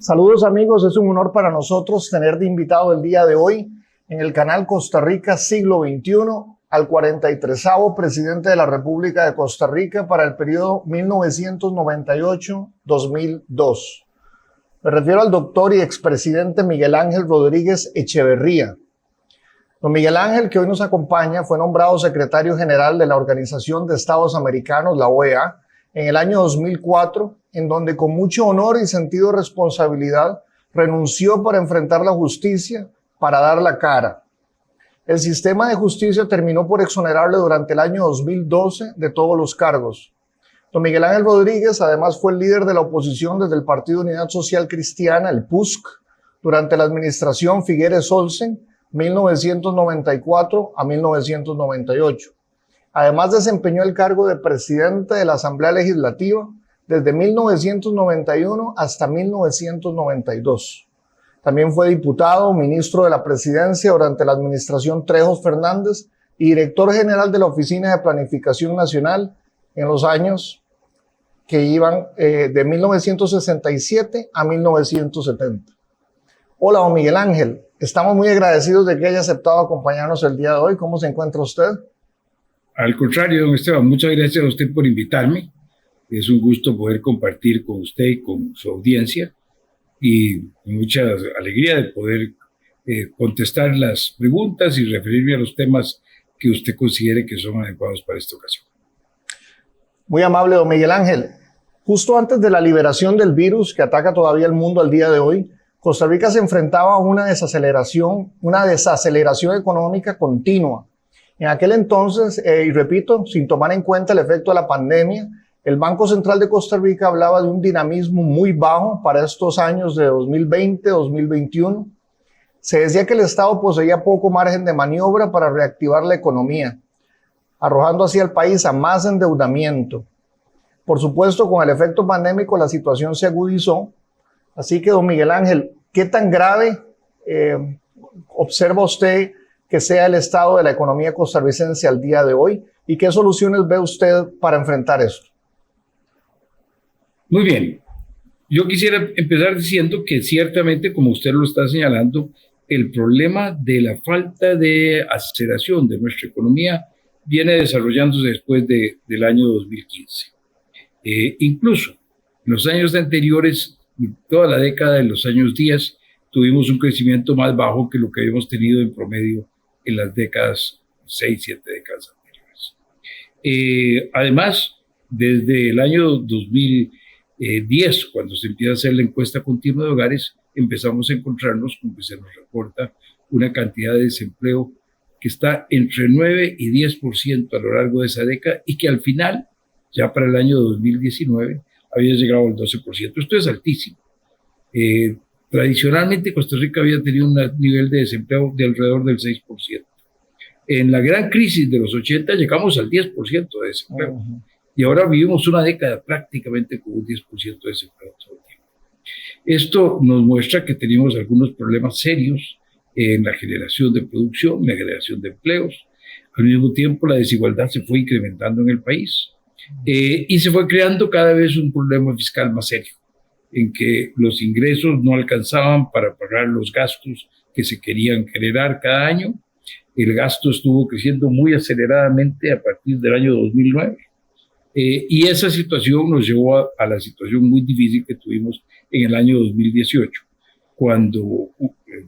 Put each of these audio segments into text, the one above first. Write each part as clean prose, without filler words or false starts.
Saludos amigos, es un honor para nosotros tener de invitado el día de hoy en el canal Costa Rica Siglo XXI al 43º presidente de la República de Costa Rica para el periodo 1998-2002. Me refiero al doctor y expresidente Miguel Ángel Rodríguez Echeverría. Don Miguel Ángel, que hoy nos acompaña, fue nombrado secretario general de la Organización de Estados Americanos, la OEA, en el año 2004, en donde con mucho honor y sentido de responsabilidad renunció para enfrentar la justicia, para dar la cara. El sistema de justicia terminó por exonerarle durante el año 2012 de todos los cargos. Don Miguel Ángel Rodríguez además fue el líder de la oposición desde el Partido Unidad Social Cristiana, el PUSC, durante la administración Figueres Olsen, 1994 a 1998. Además desempeñó el cargo de presidente de la Asamblea Legislativa desde 1991 hasta 1992. También fue diputado, ministro de la Presidencia durante la administración Trejos Fernández y director general de la Oficina de Planificación Nacional en los años que iban de 1967 a 1970. Hola, don Miguel Ángel. Estamos muy agradecidos de que haya aceptado acompañarnos el día de hoy. ¿Cómo se encuentra usted? Al contrario, don Esteban, muchas gracias a usted por invitarme. Es un gusto poder compartir con usted y con su audiencia y mucha alegría de poder contestar las preguntas y referirme a los temas que usted considere que son adecuados para esta ocasión. Muy amable, don Miguel Ángel. Justo antes de la liberación del virus que ataca todavía el mundo al día de hoy, Costa Rica se enfrentaba a una desaceleración económica continua. En aquel entonces, y repito, sin tomar en cuenta el efecto de la pandemia, el Banco Central de Costa Rica hablaba de un dinamismo muy bajo para estos años de 2020-2021. Se decía que el Estado poseía poco margen de maniobra para reactivar la economía, arrojando así al país a más endeudamiento. Por supuesto, con el efecto pandémico la situación se agudizó. Así que, don Miguel Ángel, ¿qué tan grave observa usted que sea el estado de la economía costarricense al día de hoy y qué soluciones ve usted para enfrentar esto? Muy bien. Yo quisiera empezar diciendo que ciertamente, como usted lo está señalando, el problema de la falta de aceleración de nuestra economía viene desarrollándose después del año 2015. Incluso en los años anteriores, toda la década de los años 10, tuvimos un crecimiento más bajo que lo que habíamos tenido en promedio en las décadas, 6, 7 décadas anteriores. Además, desde el año 2010, cuando se empieza a hacer la encuesta continua de hogares, empezamos a encontrarnos con que se nos reporta una cantidad de desempleo que está entre 9 y 10% a lo largo de esa década y que al final, ya para el año 2019, había llegado al 12%. Esto es altísimo. Tradicionalmente Costa Rica había tenido un nivel de desempleo de alrededor del 6%. En la gran crisis de los 80 llegamos al 10% de desempleo. Y ahora vivimos una década prácticamente con un 10% de desempleo todo el tiempo. Esto nos muestra que tenemos algunos problemas serios en la generación de producción, en la generación de empleos. Al mismo tiempo, la desigualdad se fue incrementando en el país y se fue creando cada vez un problema fiscal más serio, en que los ingresos no alcanzaban para pagar los gastos que se querían generar cada año. El gasto estuvo creciendo muy aceleradamente a partir del año 2009. Y esa situación nos llevó a la situación muy difícil que tuvimos en el año 2018, cuando,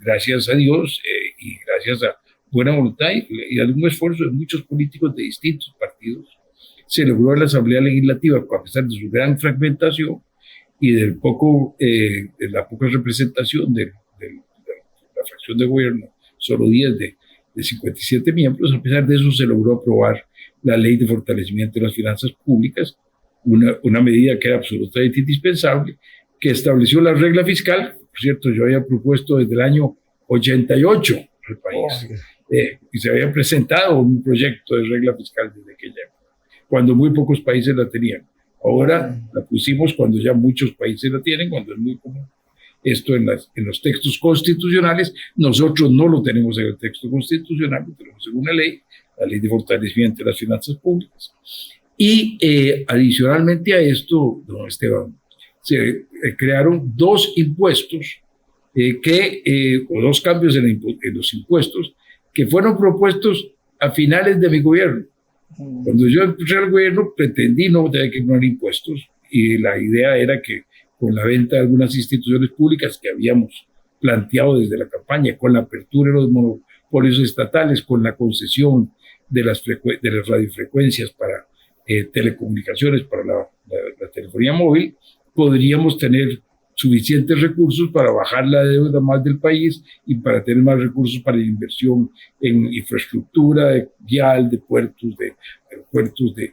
gracias a Dios y gracias a buena voluntad y algún esfuerzo de muchos políticos de distintos partidos, se logró en la Asamblea Legislativa, a pesar de su gran fragmentación y de la poca representación de la fracción de gobierno, solo 10 de 57 miembros, a pesar de eso se logró aprobar la Ley de Fortalecimiento de las Finanzas Públicas, una medida que era absolutamente indispensable, que estableció la regla fiscal. Por cierto, yo había propuesto desde el año 88 al país, y se había presentado un proyecto de regla fiscal desde aquella época, cuando muy pocos países la tenían. Ahora la pusimos cuando ya muchos países la tienen, cuando es muy común. Esto en los textos constitucionales, nosotros no lo tenemos en el texto constitucional, lo tenemos en una ley, la Ley de Fortalecimiento de las Finanzas Públicas. Y adicionalmente a esto, don Esteban, se crearon dos impuestos o dos cambios en los impuestos que fueron propuestos a finales de mi gobierno. Cuando yo entré al gobierno pretendí no tener que poner impuestos y la idea era que con la venta de algunas instituciones públicas que habíamos planteado desde la campaña, con la apertura de los monopolios estatales, con la concesión de las radiofrecuencias para telecomunicaciones, para la telefonía móvil, podríamos tener suficientes recursos para bajar la deuda más del país y para tener más recursos para la inversión en infraestructura vial, de puertos, de aeropuertos, de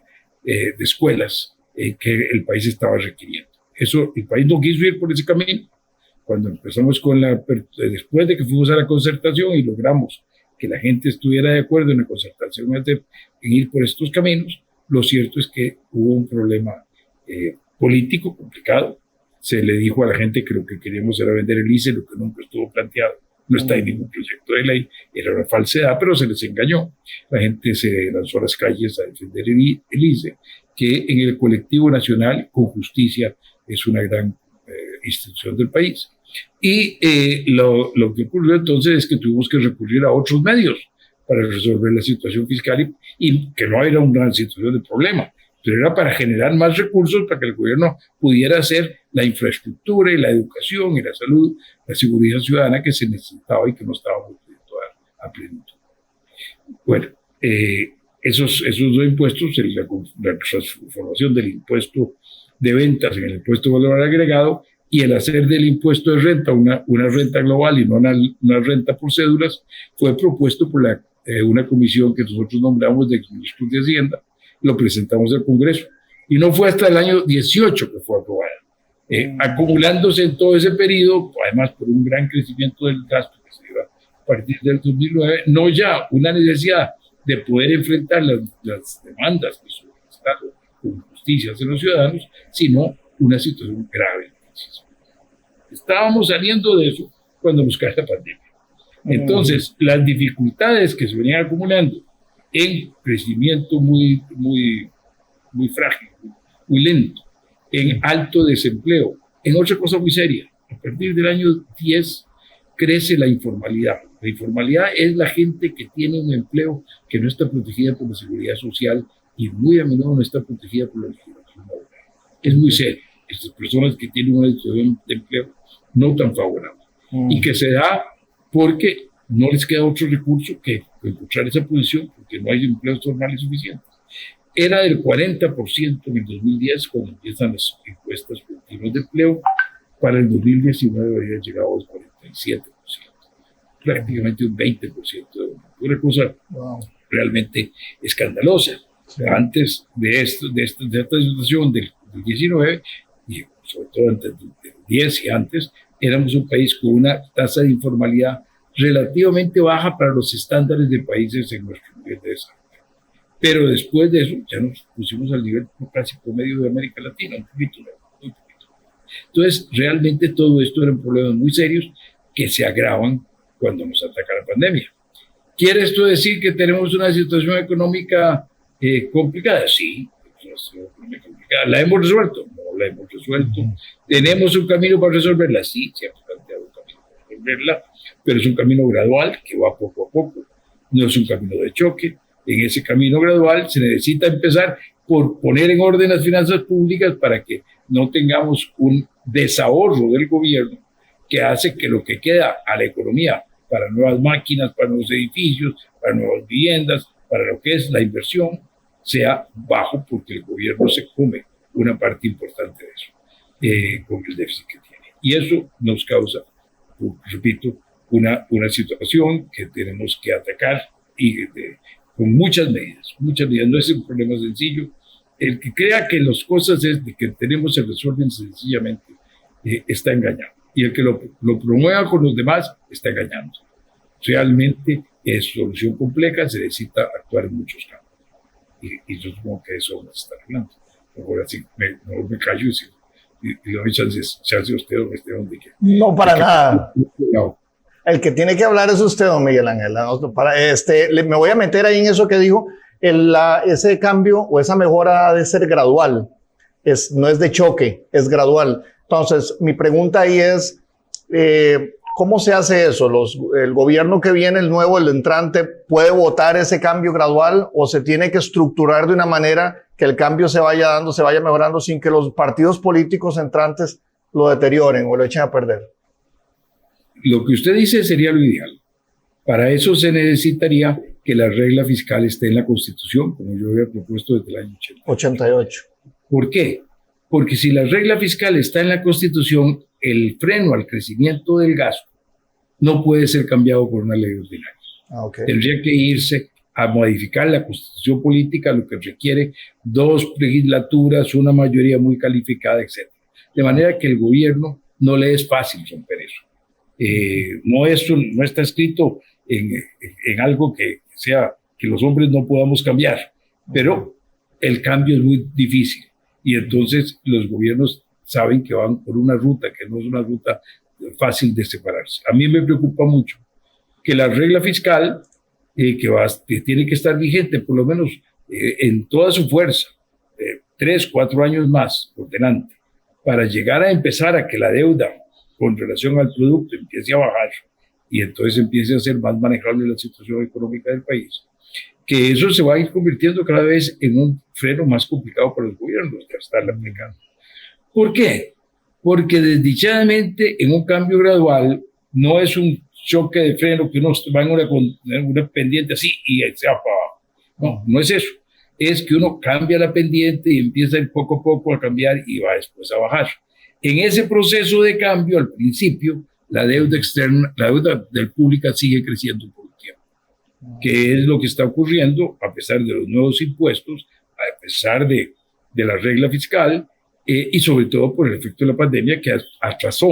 escuelas que el país estaba requiriendo. Eso, el país no quiso ir por ese camino. Cuando empezamos después de que fuimos a la concertación y logramos que la gente estuviera de acuerdo en la concertación en ir por estos caminos, lo cierto es que hubo un problema político complicado. Se le dijo a la gente que lo que queríamos era vender el ICE, lo que nunca estuvo planteado. No está en ningún proyecto de ley, era una falsedad, pero se les engañó. La gente se lanzó a las calles a defender el ICE, que en el colectivo nacional, con justicia, es una gran institución del país. Y lo que ocurrió entonces es que tuvimos que recurrir a otros medios para resolver la situación fiscal y que no era una situación de problema, pero era para generar más recursos para que el gobierno pudiera hacer la infraestructura y la educación y la salud, la seguridad ciudadana que se necesitaba y que no estábamos pudiendo dar a plenitud. Bueno, esos dos impuestos, la transformación del impuesto de ventas en el impuesto de valor agregado y el hacer del impuesto de renta una renta global y no una renta por cédulas, fue propuesto por una comisión que nosotros nombramos de exministros de Hacienda. Lo presentamos al Congreso y no fue hasta el año 18 que fue aprobada, acumulándose en todo ese periodo, además por un gran crecimiento del gasto que se iba a partir del 2009, no ya una necesidad de poder enfrentar las demandas que sobre el Estado con justicia hacia los ciudadanos, sino una situación grave. Estábamos saliendo de eso cuando nos cae la pandemia. Entonces, las dificultades que se venían acumulando en crecimiento muy frágil, muy lento, en alto desempleo, en otra cosa muy seria. A partir del año 10 crece la informalidad. La informalidad es la gente que tiene un empleo que no está protegida por la seguridad social y muy a menudo no está protegida por la legislación laboral. Es muy serio. Estas personas que tienen una situación de empleo no tan favorable y que se da porque no les queda otro recurso que encontrar esa posición porque no hay empleos formales suficientes. Era del 40% en el 2010 cuando empiezan las encuestas continuas de empleo. Para el 2019 había llegado al 47%, prácticamente un 20%. Una cosa realmente escandalosa. Sí. Antes de esta situación del 19 y sobre todo antes del 10 y antes, éramos un país con una tasa de informalidad relativamente baja para los estándares de países en nuestro nivel de desarrollo. Pero después de eso ya nos pusimos al nivel casi promedio de América Latina, un poquito. Entonces, realmente todo esto eran problemas muy serios que se agravan cuando nos ataca la pandemia. ¿Quiere esto decir que tenemos una situación económica complicada? Sí, una situación económica complicada. ¿La hemos resuelto? No la hemos resuelto. ¿Tenemos un camino para resolverla? Sí, se ha planteado un camino para resolverla, pero es un camino gradual que va poco a poco. No es un camino de choque. En ese camino gradual se necesita empezar por poner en orden las finanzas públicas para que no tengamos un desahorro del gobierno que hace que lo que queda a la economía para nuevas máquinas, para nuevos edificios, para nuevas viviendas, para lo que es la inversión, sea bajo porque el gobierno se come una parte importante de eso con el déficit que tiene. Y eso nos causa, repito, una situación que tenemos que atacar y con muchas medidas. No es un problema sencillo. El que crea que las cosas que tenemos se resuelven sencillamente está engañado. Y el que lo promueva con los demás está engañando. Realmente es solución compleja, se necesita actuar en muchos campos. Y yo supongo que eso nos está hablando. Ahora sí, me callo y doy chances a usted o esté donde quiera. No, para nada. No. El que tiene que hablar es usted, don Miguel Ángel. Me voy a meter ahí en eso que dijo. Ese cambio o esa mejora ha de ser gradual. No es de choque, es gradual. Entonces, mi pregunta ahí es, ¿cómo se hace eso? ¿El gobierno que viene, el nuevo, el entrante, puede votar ese cambio gradual o se tiene que estructurar de una manera que el cambio se vaya dando, se vaya mejorando sin que los partidos políticos entrantes lo deterioren o lo echen a perder? Lo que usted dice sería lo ideal. Para eso se necesitaría que la regla fiscal esté en la Constitución, como yo había propuesto desde el año 88. ¿Por qué? Porque si la regla fiscal está en la Constitución, el freno al crecimiento del gasto no puede ser cambiado por una ley ordinaria. Okay. Tendría que irse a modificar la Constitución política, lo que requiere 2 legislaturas, una mayoría muy calificada, etc. De manera que el gobierno no le es fácil romper eso. No está escrito en algo que sea que los hombres no podamos cambiar, pero el cambio es muy difícil y entonces los gobiernos saben que van por una ruta que no es una ruta fácil de separarse. A mí me preocupa mucho que la regla fiscal que tiene que estar vigente por lo menos en toda su fuerza, 3, 4 años más por delante, para llegar a empezar a que la deuda con relación al producto empiece a bajar y entonces empiece a ser más manejable la situación económica del país, que eso se va a ir convirtiendo cada vez en un freno más complicado para los gobiernos de estarla aplicando. ¿Por qué? Porque desdichadamente en un cambio gradual no es un choque de freno que uno va en una pendiente así y se va para abajo. No es eso. Es que uno cambia la pendiente y empieza poco a poco a cambiar y va después a bajar. En ese proceso de cambio, al principio, la deuda externa, la deuda del pública sigue creciendo por un tiempo, que es lo que está ocurriendo a pesar de los nuevos impuestos, a pesar de la regla fiscal y sobre todo por el efecto de la pandemia que atrasó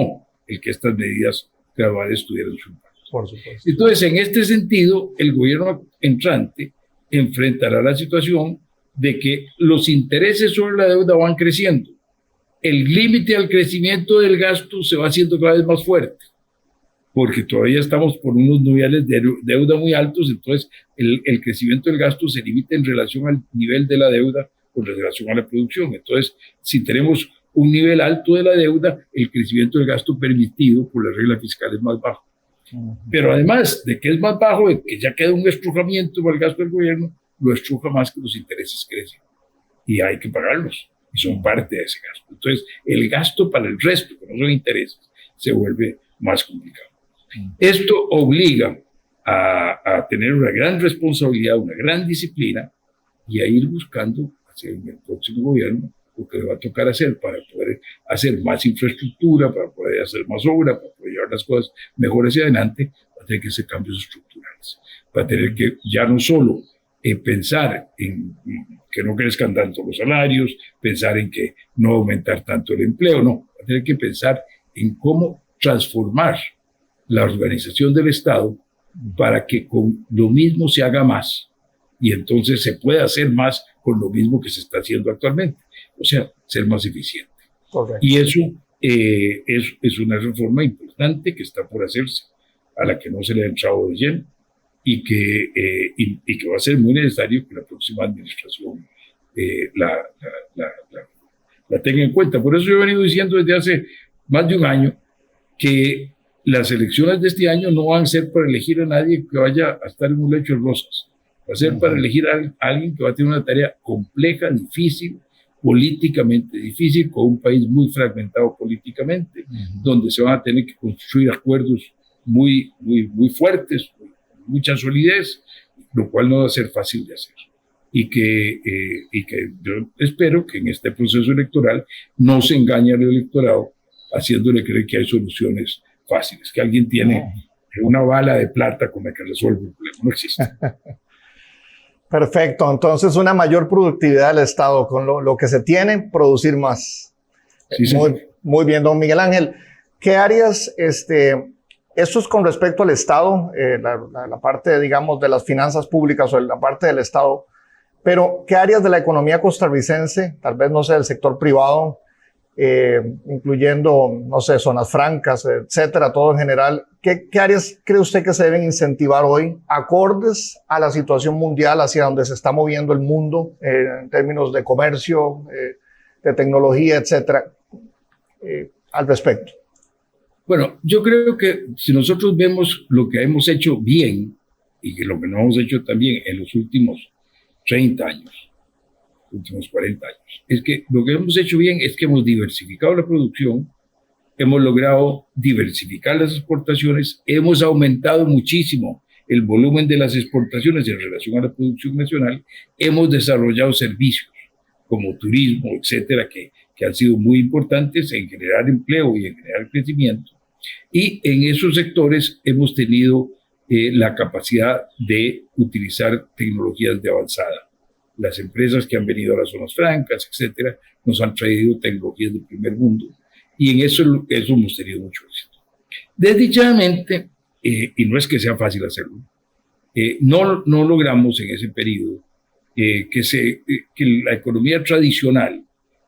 el que estas medidas graduales tuvieran su impacto. Por supuesto. Entonces, en este sentido, el gobierno entrante enfrentará la situación de que los intereses sobre la deuda van creciendo. El límite al crecimiento del gasto se va haciendo cada vez más fuerte, porque todavía estamos por unos niveles de deuda muy altos, entonces el crecimiento del gasto se limita en relación al nivel de la deuda con relación a la producción. Entonces, si tenemos un nivel alto de la deuda, el crecimiento del gasto permitido por la regla fiscal es más bajo. Pero además de que es más bajo, de que ya queda un estrujamiento para el gasto del gobierno, lo estruja más que los intereses crecen. Y hay que pagarlos. Y son parte de ese gasto. Entonces, el gasto para el resto, que no son intereses, se vuelve más complicado. Esto obliga a tener una gran responsabilidad, una gran disciplina y a ir buscando hacia el próximo gobierno lo que le va a tocar hacer para poder hacer más infraestructura, para poder hacer más obra, para poder llevar las cosas mejor hacia adelante, va a tener que hacer cambios estructurales. Va a tener que ya no solo pensar en que no crezcan tanto los salarios, pensar en que no aumentar tanto el empleo, no, va a tener que pensar en cómo transformar la organización del Estado para que con lo mismo se haga más y entonces se pueda hacer más con lo mismo que se está haciendo actualmente, o sea, ser más eficiente. Correcto. Y eso es una reforma importante que está por hacerse, a la que no se le ha entrado de lleno, y que va a ser muy necesario que la próxima administración la tenga en cuenta. Por eso yo he venido diciendo desde hace más de un año que las elecciones de este año no van a ser para elegir a nadie que vaya a estar en un lecho de rosas. Va a ser para elegir a alguien que va a tener una tarea compleja, difícil, políticamente difícil, con un país muy fragmentado políticamente, donde se van a tener que construir acuerdos muy, muy, muy fuertes, mucha solidez, lo cual no va a ser fácil de hacer. Y que yo espero que en este proceso electoral no se engañe al electorado haciéndole creer que hay soluciones fáciles, que alguien tiene una bala de plata con la que resuelve el problema. No existe. Perfecto. Entonces, una mayor productividad del Estado. Con lo que se tiene, producir más. Sí, sí. Muy bien, don Miguel Ángel. ¿Qué áreas, esto es con respecto al Estado, la parte, digamos, de las finanzas públicas o la parte del Estado, pero qué áreas de la economía costarricense, tal vez, no sé, del sector privado, incluyendo, no sé, zonas francas, etcétera, todo en general, ¿qué áreas cree usted que se deben incentivar hoy, acordes a la situación mundial, hacia donde se está moviendo el mundo, en términos de comercio, de tecnología, etcétera? al respecto? Bueno, yo creo que si nosotros vemos lo que hemos hecho bien y que lo que no hemos hecho también en los últimos 30 años, últimos 40 años, es que lo que hemos hecho bien es que hemos diversificado la producción, hemos logrado diversificar las exportaciones, hemos aumentado muchísimo el volumen de las exportaciones en relación a la producción nacional, hemos desarrollado servicios como turismo, etcétera, que han sido muy importantes en generar empleo y en generar crecimiento. Y en esos sectores hemos tenido la capacidad de utilizar tecnologías de avanzada. Las empresas que han venido a las zonas francas, etcétera, nos han traído tecnologías del primer mundo. Y en eso hemos tenido mucho éxito. Desdichadamente, y no es que sea fácil hacerlo, no logramos en ese periodo que la economía tradicional,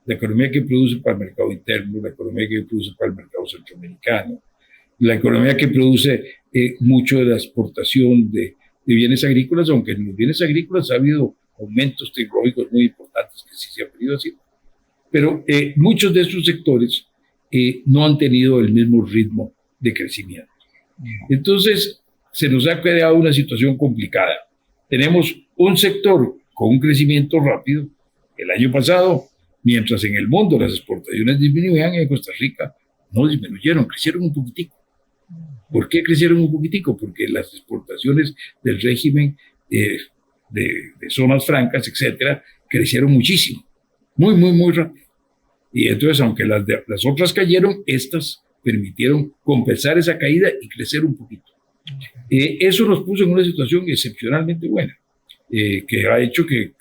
la economía que produce para el mercado interno, la economía que produce para el mercado centroamericano, la economía que produce mucho de la exportación de bienes agrícolas, aunque en los bienes agrícolas ha habido aumentos tecnológicos muy importantes que sí se han venido haciendo. Pero muchos de esos sectores no han tenido el mismo ritmo de crecimiento. Entonces, se nos ha creado una situación complicada. Tenemos un sector con un crecimiento rápido. El año pasado, mientras en el mundo las exportaciones disminuían, en Costa Rica no disminuyeron, crecieron un poquitico. ¿Por qué crecieron un poquitico? Porque las exportaciones del régimen de zonas francas, etcétera, crecieron muchísimo, muy, muy, muy rápido. Y entonces, aunque las otras cayeron, estas permitieron compensar esa caída y crecer un poquito. Eso nos puso en una situación excepcionalmente buena, que ha hecho que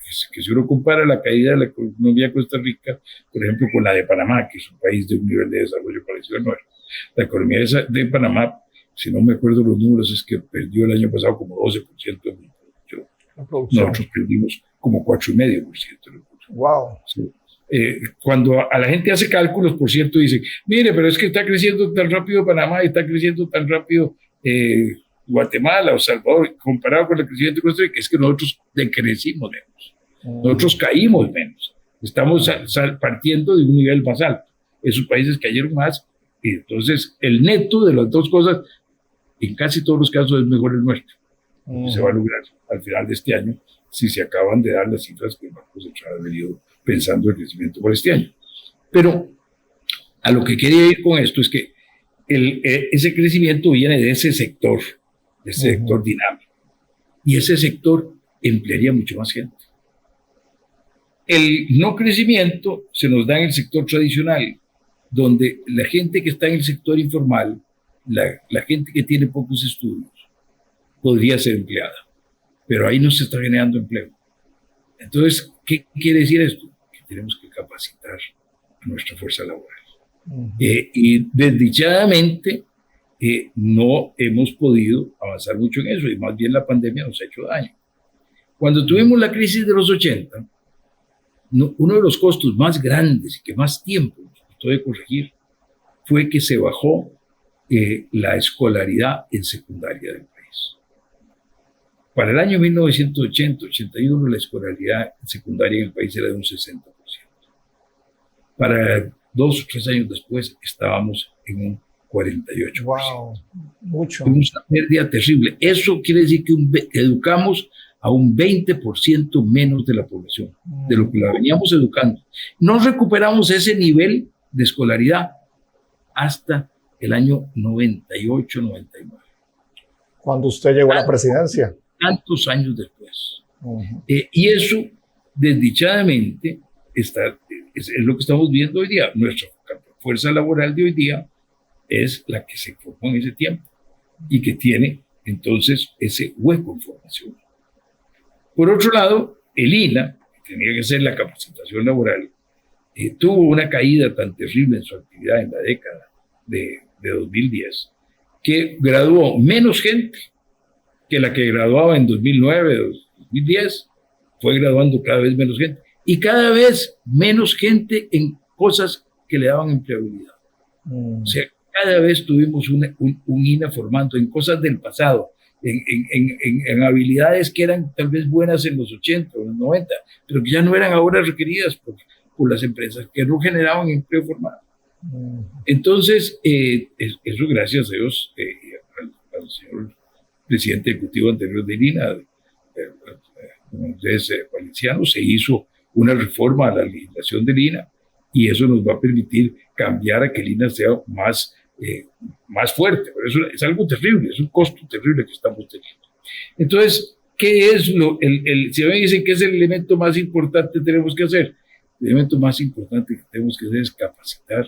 si uno compara la caída de la economía de Costa Rica, por ejemplo, con la de Panamá, que es un país de un nivel de desarrollo parecido al nuestro, la economía de Panamá, si no me acuerdo los números, es que perdió el año pasado como 12% de producción. Nosotros perdimos como 4,5% de producción. Wow. Sí. Cuando a la gente hace cálculos, por cierto, dice, mire, pero es que está creciendo tan rápido Panamá y está creciendo tan rápido Guatemala o Salvador, comparado con el crecimiento de Costa Rica, es que nosotros decrecimos menos, nosotros caímos menos, estamos partiendo de un nivel más alto, esos países cayeron más, y entonces el neto de las dos cosas, en casi todos los casos, es mejor el nuestro. Se va a lograr al final de este año, si se acaban de dar las cifras que el Banco Central ha venido pensando el crecimiento por este año. Pero a lo que quería ir con esto es que ese crecimiento viene de ese sector dinámico. Y ese sector emplearía mucho más gente. El no crecimiento se nos da en el sector tradicional, donde la gente que está en el sector informal, la gente que tiene pocos estudios, podría ser empleada. Pero ahí no se está generando empleo. Entonces, ¿qué quiere decir esto? Que tenemos que capacitar a nuestra fuerza laboral. Y desdichadamente no hemos podido avanzar mucho en eso, y más bien la pandemia nos ha hecho daño. Cuando tuvimos la crisis de los 80, uno de los costos más grandes y que más tiempo nos costó de corregir fue que se bajó la escolaridad en secundaria del país. Para el año 1980-81 la escolaridad secundaria en el país era de un 60%. Para 2 o 3 años después estábamos en un 48%. Wow, mucho. Una pérdida terrible. Eso quiere decir que educamos a un 20% menos de la población, de lo que la veníamos educando. No recuperamos ese nivel de escolaridad hasta el año 98-99. Cuando usted llegó a la presidencia. Tantos años después. Y eso, desdichadamente, es lo que estamos viendo hoy día. Nuestra fuerza laboral de hoy día es la que se formó en ese tiempo y que tiene entonces ese hueco en formación. Por otro lado, el INA, que tenía que hacer la capacitación laboral, tuvo una caída tan terrible en su actividad en la década de 2010 que graduó menos gente que la que graduaba en 2009 o 2010, fue graduando cada vez menos gente. Y cada vez menos gente en cosas que le daban empleabilidad. O sea, cada vez tuvimos un INA formando en cosas del pasado, en habilidades que eran tal vez buenas en los 80 o los 90, pero que ya no eran ahora requeridas por las empresas, que no generaban empleo formal. Entonces, eso gracias a Dios, al señor presidente ejecutivo anterior de Lina, Andrés Valenciano, se hizo una reforma a la legislación de Lina y eso nos va a permitir cambiar a que Lina sea más fuerte. Pero eso es algo terrible, es un costo terrible que estamos teniendo. Entonces, ¿qué es si me dicen que es el elemento más importante que tenemos que hacer? El elemento más importante que tenemos que hacer es capacitar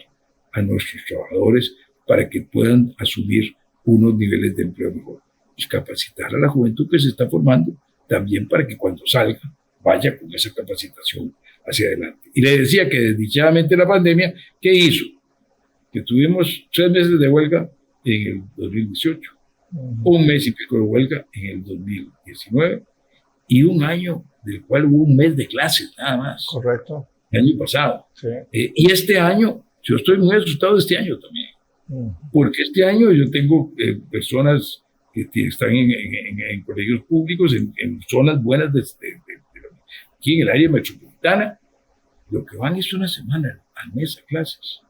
a nuestros trabajadores para que puedan asumir unos niveles de empleo mejor. Y capacitar a la juventud que se está formando también para que cuando salga vaya con esa capacitación hacia adelante. Y le decía que desdichadamente la pandemia, ¿qué hizo? Que tuvimos 3 meses de huelga en el 2018, un mes y pico de huelga en el 2019 y un año del cual hubo un mes de clases nada más. Correcto. El año pasado. Sí. Y este año, yo estoy muy asustado de este año también, porque este año yo tengo personas que están en colegios públicos, en zonas buenas aquí en el área metropolitana, lo que van es una semana al mes a clases.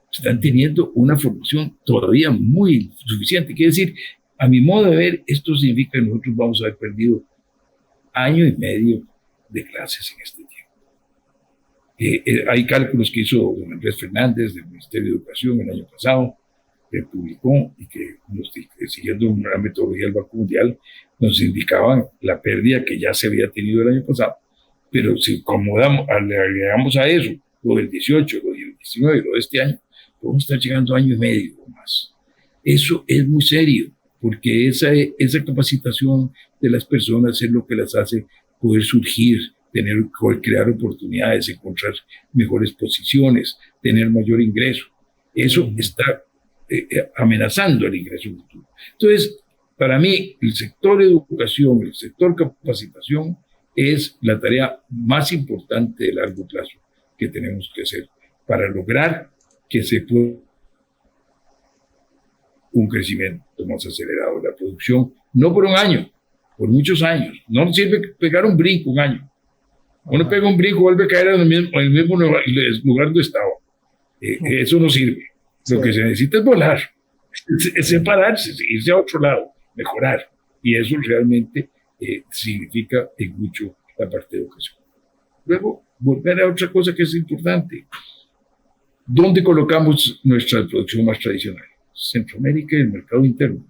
Están teniendo una formación todavía muy suficiente. Quiere decir, a mi modo de ver, esto significa que nosotros vamos a haber perdido 1 año y medio de clases en este tiempo. Hay cálculos que hizo don Andrés Fernández del Ministerio de Educación el año pasado, que publicó y que siguiendo una metodología del Banco Mundial nos indicaban la pérdida que ya se había tenido el año pasado, pero si le agregamos a eso lo del 18, lo del 19 y lo de este año, podemos estar llegando a 1 año y medio o más. Eso es muy serio, porque esa capacitación de las personas es lo que las hace poder surgir, crear oportunidades, encontrar mejores posiciones, tener mayor ingreso. Eso está amenazando el ingreso futuro. Entonces, para mí, el sector educación, el sector capacitación es la tarea más importante de largo plazo que tenemos que hacer para lograr que se pueda un crecimiento más acelerado de la producción, no por 1 año, por muchos años. No nos sirve pegar un brinco 1 año. Uno pega un brinco, vuelve a caer en el mismo lugar donde estaba. Eso no sirve. Lo que se necesita es volar, es separarse, irse a otro lado, mejorar. Y eso realmente significa en mucho la parte de educación. Luego, volver a otra cosa que es importante. ¿Dónde colocamos nuestra producción más tradicional? Centroamérica y el mercado interno,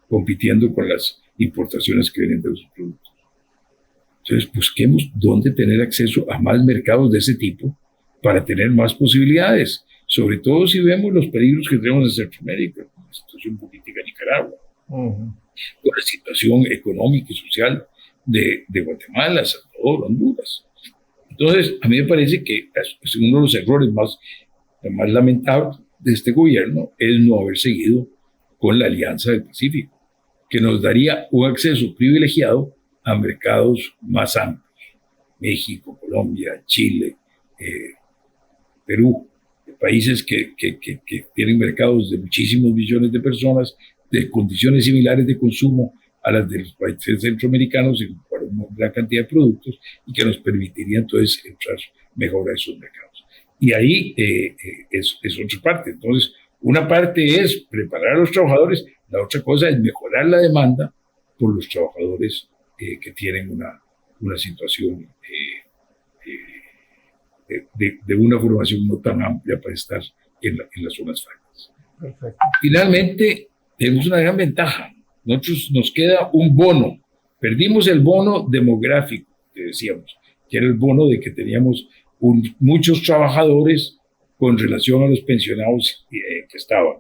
compitiendo con las importaciones que vienen de los productos. Entonces, busquemos dónde tener acceso a más mercados de ese tipo para tener más posibilidades, sobre todo si vemos los peligros que tenemos en Centroamérica, con la situación política de Nicaragua, con la situación económica y social de Guatemala, Salvador, Honduras. Entonces, a mí me parece que uno de los errores más lamentables de este gobierno es no haber seguido con la Alianza del Pacífico, que nos daría un acceso privilegiado a mercados más amplios. México, Colombia, Chile, Perú, países que tienen mercados de muchísimos millones de personas, de condiciones similares de consumo a las de los países centroamericanos para una gran cantidad de productos y que nos permitiría entonces entrar mejor a esos mercados. Y ahí es otra parte. Entonces, una parte es preparar a los trabajadores, la otra cosa es mejorar la demanda por los trabajadores que tienen una situación de una formación no tan amplia para estar en las zonas francas. Perfecto. Finalmente, tenemos una gran ventaja. Nosotros nos queda un bono. Perdimos el bono demográfico, que decíamos, que era el bono de que teníamos muchos trabajadores con relación a los pensionados que estaban.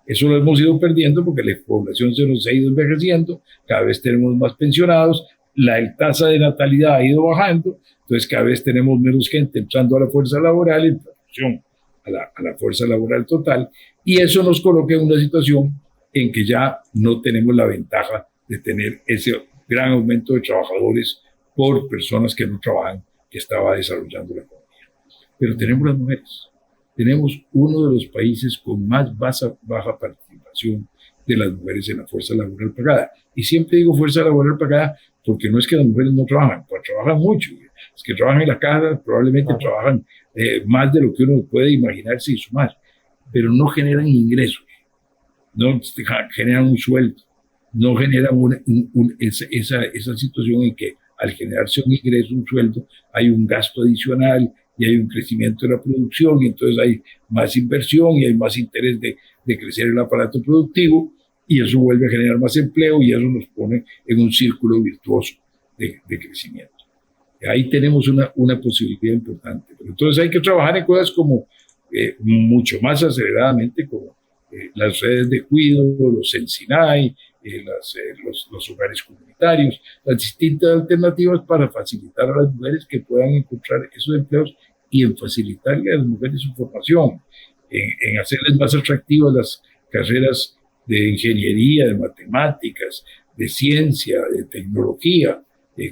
Eso lo hemos ido perdiendo porque la población se nos ha ido envejeciendo, cada vez tenemos más pensionados, la tasa de natalidad ha ido bajando, entonces cada vez tenemos menos gente entrando a la fuerza laboral en proporción a la fuerza laboral total, y eso nos coloca en una situación en que ya no tenemos la ventaja de tener ese gran aumento de trabajadores por personas que no trabajan, que estaba desarrollando la economía. Pero tenemos las mujeres. Tenemos uno de los países con más baja participación de las mujeres en la fuerza laboral pagada. Y siempre digo fuerza laboral pagada porque no es que las mujeres no trabajan, pues trabajan mucho. Es que trabajan en la casa, probablemente trabajan más de lo que uno puede imaginarse y sumar. pero no generan ingresos, no generan un sueldo, no generan esa situación en que al generarse un ingreso, un sueldo, hay un gasto adicional y hay un crecimiento de la producción, y entonces hay más inversión y hay más interés de crecer el aparato productivo, y eso vuelve a generar más empleo y eso nos pone en un círculo virtuoso de crecimiento. Ahí tenemos una posibilidad importante. Pero entonces hay que trabajar en cosas como mucho más aceleradamente, como las redes de cuidado, los Ensinai, los hogares comunitarios, las distintas alternativas para facilitar a las mujeres que puedan encontrar esos empleos y en facilitarle a las mujeres su formación, en hacerles más atractivas las carreras de ingeniería, de matemáticas, de ciencia, de tecnología,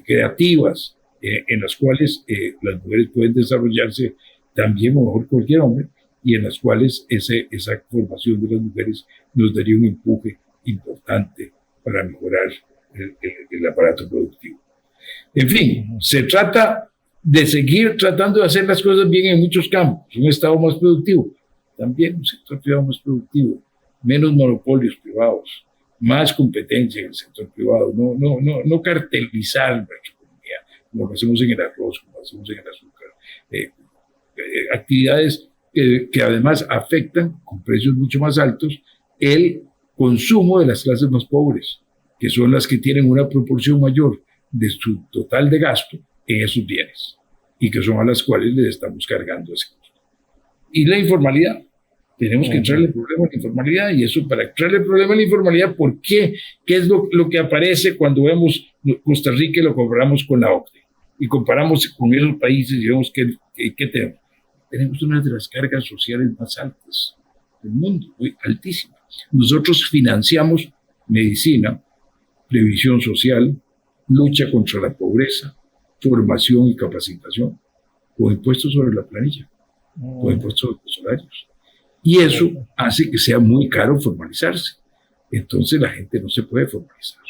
creativas, en las cuales las mujeres pueden desarrollarse también o mejor que cualquier hombre, y en las cuales esa formación de las mujeres nos daría un empuje importante para mejorar el aparato productivo. En fin, se trata de seguir tratando de hacer las cosas bien en muchos campos, un Estado más productivo, también un sector privado más productivo, menos monopolios privados, más competencia en el sector privado, no cartelizar nuestra economía, como lo hacemos en el arroz, como lo hacemos en el azúcar, actividades que además afectan con precios mucho más altos el consumo de las clases más pobres, que son las que tienen una proporción mayor de su total de gasto en esos bienes y que son a las cuales les estamos cargando ese costo. Y la informalidad. Tenemos que entrarle el problema a la informalidad, y eso, para entrarle el problema a la informalidad, ¿por qué? ¿Qué es lo que aparece cuando vemos Costa Rica y lo comparamos con la OCDE? Y comparamos con esos países y vemos ¿qué tenemos? Tenemos una de las cargas sociales más altas del mundo, muy altísima. Nosotros financiamos medicina, previsión social, lucha contra la pobreza, formación y capacitación, con impuestos sobre la planilla, con impuestos sobre los salarios. Y eso hace que sea muy caro formalizarse. Entonces la gente no se puede formalizar.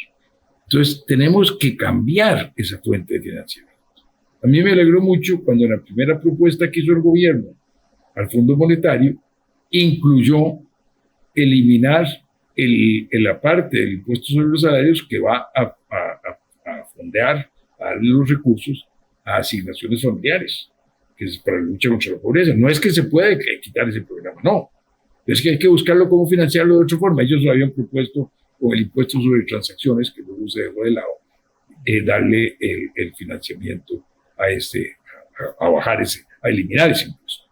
Entonces tenemos que cambiar esa fuente de financiamiento. A mí me alegró mucho cuando en la primera propuesta que hizo el gobierno al Fondo Monetario incluyó eliminar la parte del impuesto sobre los salarios que va a fondear, a darle los recursos a asignaciones familiares, que es para la lucha contra la pobreza. No es que se puede quitar ese programa, no. Es que hay que buscarlo cómo financiarlo de otra forma. Ellos lo habían propuesto con el impuesto sobre transacciones, que luego se dejó de lado, darle el financiamiento a bajar a eliminar ese impuesto.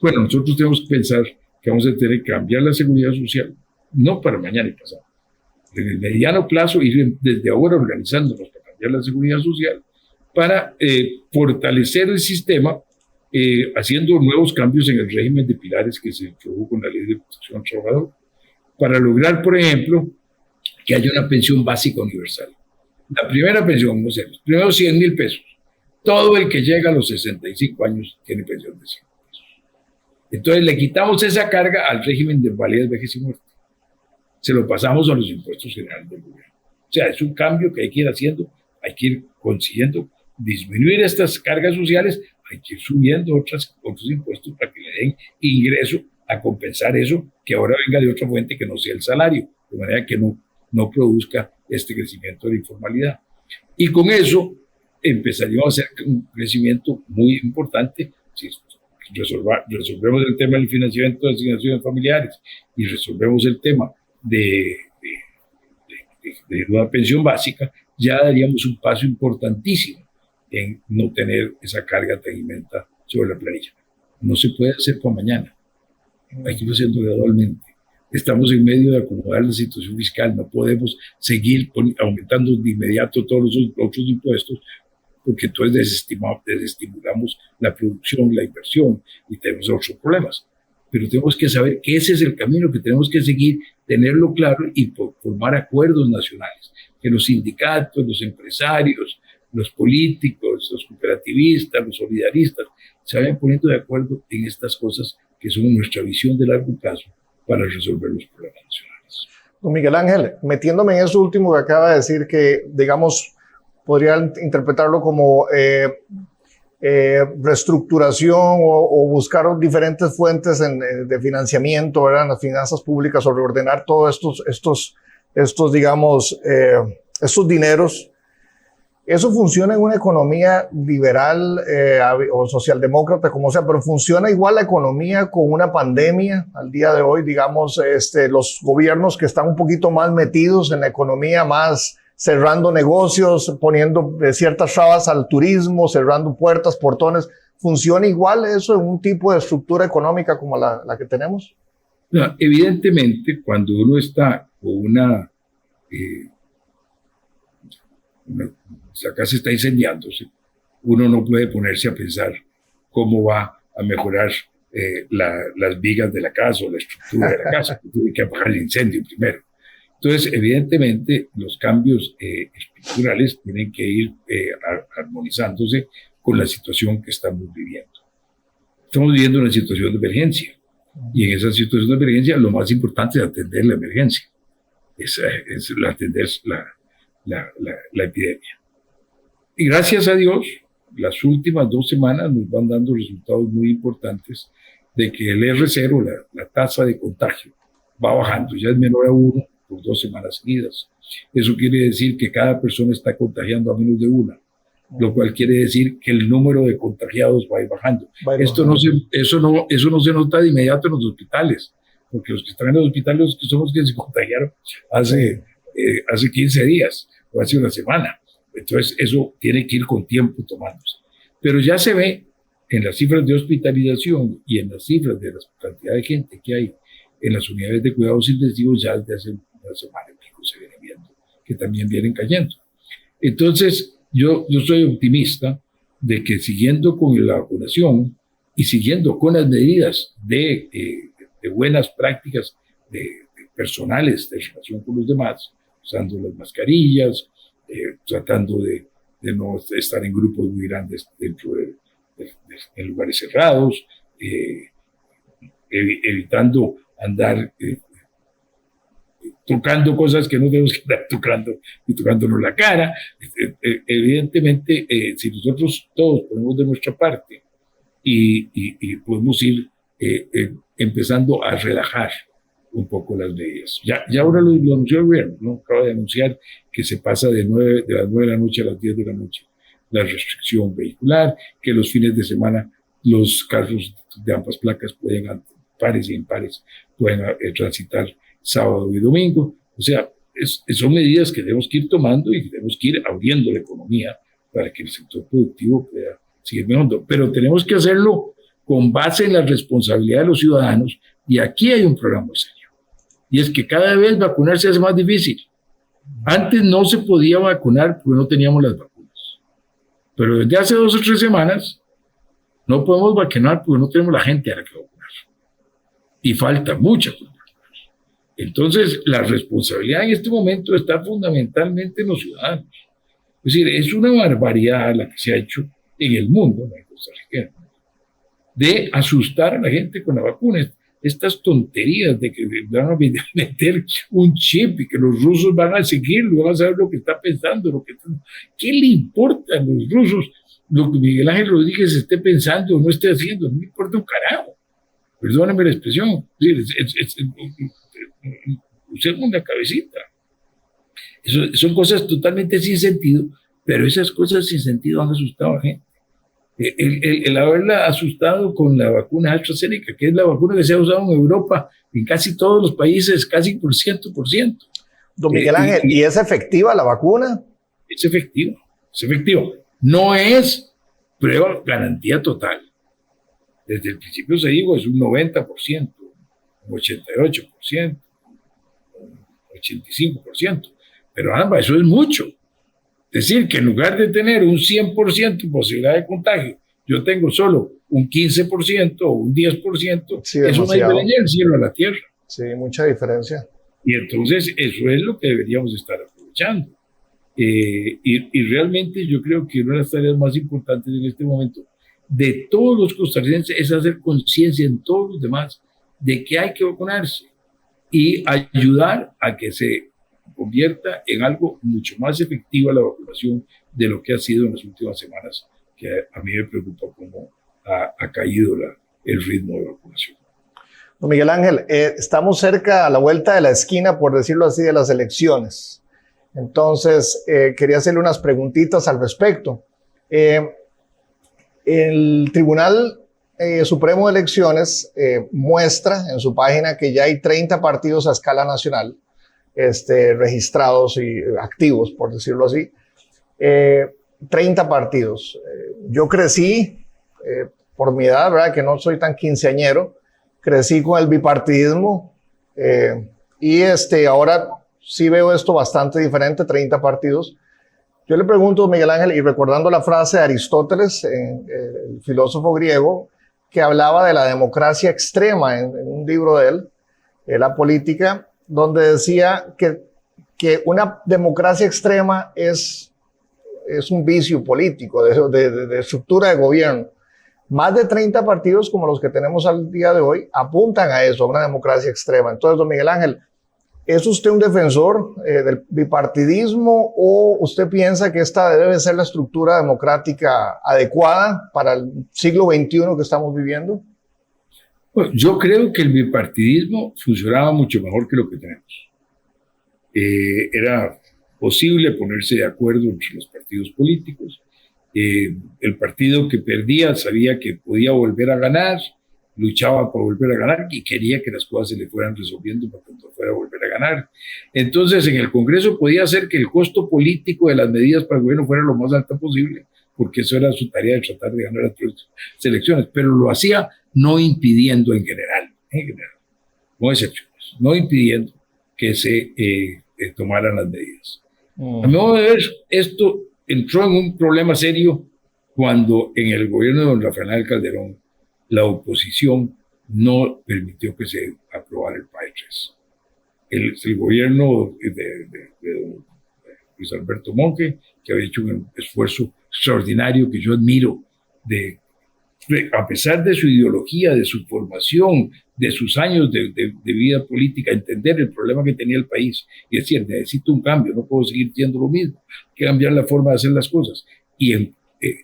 Bueno, nosotros tenemos que pensar que vamos a tener que cambiar la seguridad social, no para mañana y pasado. En el mediano plazo, ir desde ahora organizándonos para cambiar la seguridad social, para fortalecer el sistema, haciendo nuevos cambios en el régimen de pilares que se introdujo con la Ley de Protección al Trabajador, para lograr, por ejemplo, que haya una pensión básica universal. La primera pensión, no sé, los primeros 100,000 pesos. Todo el que llega a los 65 años tiene pensión de 100 pesos. Entonces le quitamos esa carga al régimen de invalidez, vejez y muerte. Se lo pasamos a los impuestos generales del gobierno. O sea, es un cambio que hay que ir haciendo, hay que ir consiguiendo disminuir estas cargas sociales, hay que ir subiendo otros impuestos para que le den ingreso a compensar eso que ahora venga de otra fuente que no sea el salario, de manera que no produzca este crecimiento de la informalidad. Y con eso empezaríamos a hacer un crecimiento muy importante. Si resolvemos el tema del financiamiento de asignaciones familiares y resolvemos el tema de una pensión básica, ya daríamos un paso importantísimo en no tener esa carga tan inmensa sobre la planilla. No se puede hacer para mañana, hay que ir haciendo gradualmente. Estamos en medio de acomodar la situación fiscal, no podemos seguir aumentando de inmediato todos los otros impuestos, porque entonces desestimulamos la producción, la inversión y tenemos otros problemas. Pero tenemos que saber que ese es el camino que tenemos que seguir, tenerlo claro y formar acuerdos nacionales, que los sindicatos, los empresarios, los políticos, los cooperativistas, los solidaristas, se vayan poniendo de acuerdo en estas cosas que son nuestra visión de largo plazo para resolver los problemas nacionales. Don Miguel Ángel, metiéndome en eso último que acaba de decir, que digamos, podría interpretarlo como reestructuración o buscar diferentes fuentes de financiamiento, ¿verdad? En las finanzas públicas, o reordenar todos estos digamos, estos dineros. Eso funciona en una economía liberal o socialdemócrata, como sea, pero funciona igual la economía con una pandemia al día de hoy. Digamos, los gobiernos que están un poquito más metidos en la economía, más cerrando negocios, poniendo ciertas trabas al turismo, cerrando puertas, portones. ¿Funciona igual eso en un tipo de estructura económica como la que tenemos? No, evidentemente, cuando uno está con la casa está incendiándose, uno no puede ponerse a pensar cómo va a mejorar las vigas de la casa o la estructura de la casa. Tiene que apagar el incendio primero. Entonces, evidentemente, los cambios estructurales tienen que ir armonizándose con la situación que estamos viviendo. Estamos viviendo una situación de emergencia, y en esa situación de emergencia lo más importante es atender la emergencia, es atender la epidemia. Y gracias a Dios, las últimas 2 semanas nos van dando resultados muy importantes de que el R0, la tasa de contagio, va bajando, ya es menor a 1 por 2 semanas seguidas. Eso quiere decir que cada persona está contagiando a menos de una, lo cual quiere decir que el número de contagiados va a ir bajando. Eso no se nota de inmediato en los hospitales, porque los que están en los hospitales son los que se contagiaron hace 15 días o hace una semana. Entonces eso tiene que ir con tiempo tomándose. Pero ya se ve en las cifras de hospitalización y en las cifras de la cantidad de gente que hay en las unidades de cuidados intensivos, ya desde hace una semana y pico se viene viendo que también vienen cayendo. Entonces yo soy optimista de que siguiendo con la vacunación y siguiendo con las medidas de buenas prácticas de personales de relación con los demás, usando las mascarillas, tratando de no estar en grupos muy grandes dentro en lugares cerrados, evitando andar tocando cosas que no tenemos que estar tocando y tocándonos la cara. Evidentemente, si nosotros todos ponemos de nuestra parte y podemos ir empezando a relajar un poco las medidas. Ya ahora lo anunció el gobierno, ¿no? Acaba de anunciar que se pasa de las 9 de la noche a las 10 de la noche la restricción vehicular, que los fines de semana los carros de ambas placas pueden, pares y impares, pueden transitar sábado y domingo. O sea, son medidas que tenemos que ir tomando y tenemos que ir abriendo la economía para que el sector productivo pueda seguir mejorando. Pero tenemos que hacerlo con base en la responsabilidad de los ciudadanos, y aquí hay un programa serio. Y es que cada vez vacunarse hace más difícil. Antes no se podía vacunar porque no teníamos las vacunas. Pero desde hace 2 o 3 semanas no podemos vacunar porque no tenemos la gente a la que vacunar. Y falta mucha por vacunar. Entonces, la responsabilidad en este momento está fundamentalmente en los ciudadanos. Es decir, es una barbaridad la que se ha hecho en el mundo, en Costa Rica, de asustar a la gente con la vacuna. Estas tonterías de que van a meter un chip y que los rusos van a seguirlo, van a saber lo que está pensando, ¿qué le importa a los rusos lo que Miguel Ángel Rodríguez esté pensando o no esté haciendo? No le importa un carajo. Perdónenme la expresión. Usemos la cabecita. Son cosas totalmente sin sentido, pero esas cosas sin sentido han asustado a la gente. El haberla asustado con la vacuna AstraZeneca, que es la vacuna que se ha usado en Europa, en casi todos los países, casi por 100%. Don Miguel Ángel, ¿y es efectiva la vacuna? Es efectiva. No es prueba garantía total. Desde el principio se dijo, es un 90%, un 88%, un 85%. Pero ambas, eso es mucho. Es decir, que en lugar de tener un 100% posibilidad de contagio, yo tengo solo un 15% o un 10%, sí, es una diferencia del cielo a la tierra. Sí, mucha diferencia. Y entonces eso es lo que deberíamos estar aprovechando. Y realmente yo creo que una de las tareas más importantes en este momento de todos los costarricenses es hacer conciencia en todos los demás de que hay que vacunarse y ayudar a que se convierta en algo mucho más efectivo la vacunación de lo que ha sido en las últimas semanas que a mí me preocupa cómo ha caído el ritmo de vacunación. Don Miguel Ángel, estamos cerca a la vuelta de la esquina, por decirlo así, de las elecciones. Entonces, quería hacerle unas preguntitas al respecto. El Tribunal Supremo de Elecciones muestra en su página que ya hay 30 partidos a escala nacional registrados y activos, por decirlo así. 30 partidos. Yo crecí, por mi edad, ¿verdad? Que no soy tan quinceañero, crecí con el bipartidismo y ahora sí veo esto bastante diferente, 30 partidos. Yo le pregunto, Miguel Ángel, y recordando la frase de Aristóteles, el filósofo griego, que hablaba de la democracia extrema en un libro de él, La Política, donde decía que una democracia extrema es un vicio político, de estructura de gobierno. Más de 30 partidos como los que tenemos al día de hoy apuntan a eso, a una democracia extrema. Entonces, don Miguel Ángel, ¿es usted un defensor del bipartidismo o usted piensa que esta debe ser la estructura democrática adecuada para el siglo XXI que estamos viviendo? Bueno, yo creo que el bipartidismo funcionaba mucho mejor que lo que tenemos. Era posible ponerse de acuerdo entre los partidos políticos. El partido que perdía sabía que podía volver a ganar, luchaba por volver a ganar y quería que las cosas se le fueran resolviendo para que fuera a volver a ganar. Entonces, en el Congreso podía hacer que el costo político de las medidas para el gobierno fuera lo más alto posible, porque eso era su tarea de tratar de ganar las elecciones, pero lo hacía no impidiendo en general, no excepciones, no impidiendo que se tomaran las medidas. A mi modo de ver, esto entró en un problema serio cuando en el gobierno de don Rafael Calderón la oposición no permitió que se aprobara el PAE 3. El gobierno de don Luis Alberto Monge, que había hecho un esfuerzo extraordinario que yo admiro, a pesar de su ideología, de su formación, de sus años de vida política, entender el problema que tenía el país y decir, necesito un cambio, no puedo seguir siendo lo mismo, hay que cambiar la forma de hacer las cosas. Y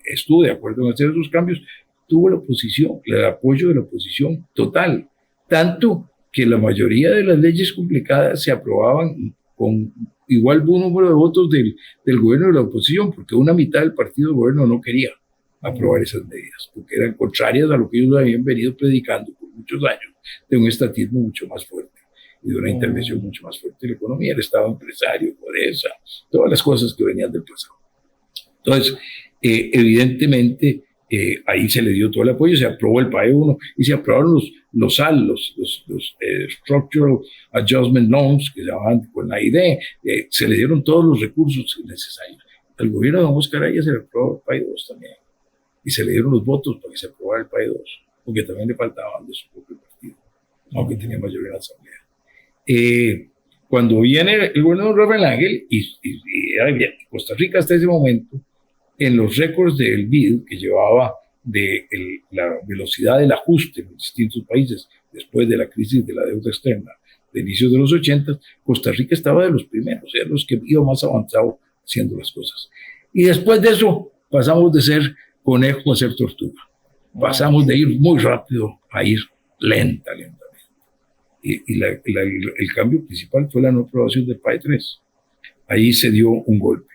estuvo de acuerdo en hacer esos cambios, tuvo la oposición, el apoyo de la oposición total, tanto que la mayoría de las leyes complicadas se aprobaban con igual buen número de votos del gobierno y de la oposición, porque una mitad del partido del gobierno no quería aprobar esas medidas, porque eran contrarias a lo que ellos habían venido predicando por muchos años, de un estatismo mucho más fuerte y de una intervención mucho más fuerte en la economía, el Estado empresario, pobreza, todas las cosas que venían del pasado. Entonces, evidentemente, ahí se le dio todo el apoyo, se aprobó el PAE 1 y se aprobaron los SAL, los Structural Adjustment Loans, que se llamaban con la ID, se le dieron todos los recursos necesarios. Al gobierno de don Oscar Arias se le aprobó el PAE 2 también, y se le dieron los votos para que se aprobara el PAE 2, porque también le faltaban de su propio partido, aunque tenía mayoría en la Asamblea. Cuando viene el gobierno de Rafael Ángel, y Costa Rica hasta ese momento, en los récords del BID que llevaba de la velocidad del ajuste en los distintos países después de la crisis de la deuda externa de inicios de los 80, Costa Rica estaba de los primeros, era los que iba más avanzado haciendo las cosas. Y después de eso pasamos de ser conejo a ser tortuga. Pasamos de ir muy rápido a ir lentamente. Y el cambio principal fue la no aprobación del PAE 3. Ahí se dio un golpe,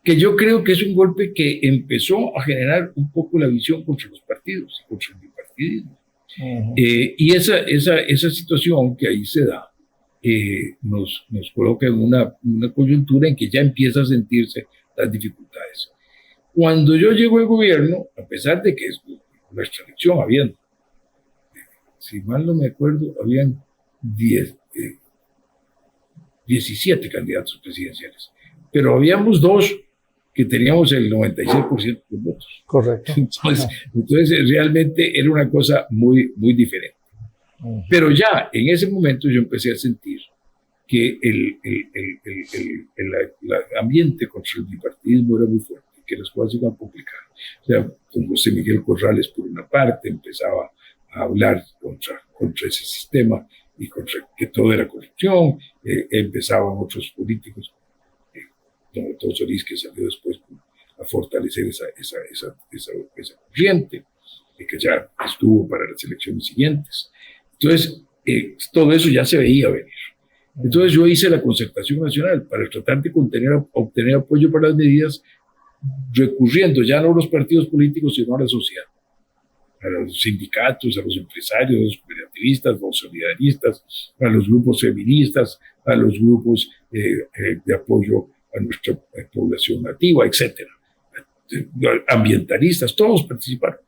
que yo creo que es un golpe que empezó a generar un poco la visión contra los partidos, contra el bipartidismo. Y esa situación que ahí se da nos coloca en una coyuntura en que ya empieza a sentirse las dificultades. Cuando yo llego al gobierno, a pesar de que nuestra elección habían, si mal no me acuerdo, habían 17 candidatos presidenciales, pero habíamos 2 que teníamos el 96% de los votos. Correcto. Entonces realmente era una cosa muy, muy diferente. Pero ya en ese momento yo empecé a sentir que el ambiente contra el bipartidismo era muy fuerte, que las cosas iban a complicar. O sea, don José Miguel Corrales por una parte empezaba a hablar contra ese sistema y contra que todo era corrupción. Empezaban otros políticos, don Otto Solís, que salió después a fortalecer esa corriente, que ya estuvo para las elecciones siguientes. Entonces, todo eso ya se veía venir. Entonces yo hice la concertación nacional para tratar de obtener apoyo para las medidas, recurriendo ya no a los partidos políticos, sino a la sociedad, a los sindicatos, a los empresarios, a los cooperativistas, a los solidaristas, a los grupos feministas, a los grupos de apoyo a nuestra población nativa, etcétera, ambientalistas, todos participaron.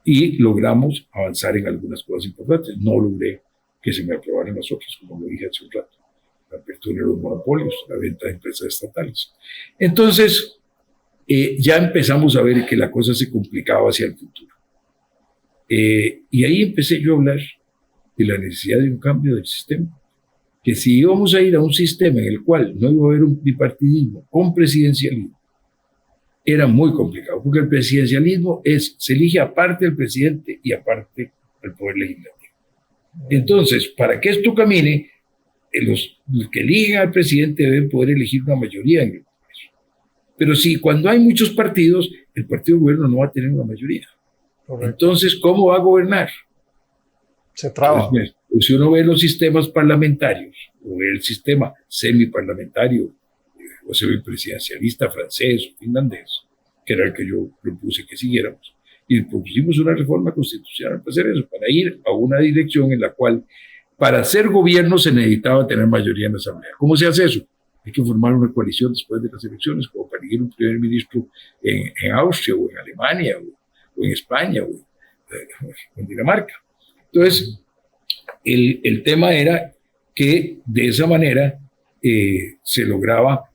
Y logramos avanzar en algunas cosas importantes. No logré que se me aprobaran las otras, como lo dije hace un rato, la apertura de los monopolios, la venta de empresas estatales. Entonces, ya empezamos a ver que la cosa se complicaba hacia el futuro. Y ahí empecé yo a hablar de la necesidad de un cambio del sistema, que si íbamos a ir a un sistema en el cual no iba a haber un bipartidismo con presidencialismo, era muy complicado, porque el presidencialismo se elige aparte el presidente y aparte el poder legislativo. Entonces, para que esto camine, los que eligen al presidente deben poder elegir una mayoría en el Congreso. Pero si cuando hay muchos partidos, el partido de gobierno no va a tener una mayoría. Correcto. Entonces, ¿cómo va a gobernar? Se traba. Entonces, pues, si uno ve los sistemas parlamentarios, o ve el sistema semiparlamentario, o semipresidencialista francés o finlandés, que era el que yo propuse que siguiéramos, y propusimos una reforma constitucional para hacer eso, para ir a una dirección en la cual, para hacer gobierno, se necesitaba tener mayoría en la Asamblea. ¿Cómo se hace eso? Hay que formar una coalición después de las elecciones, como para elegir un primer ministro en Austria, o en Alemania, o en España, o en Dinamarca. Entonces, el tema era que de esa manera se lograba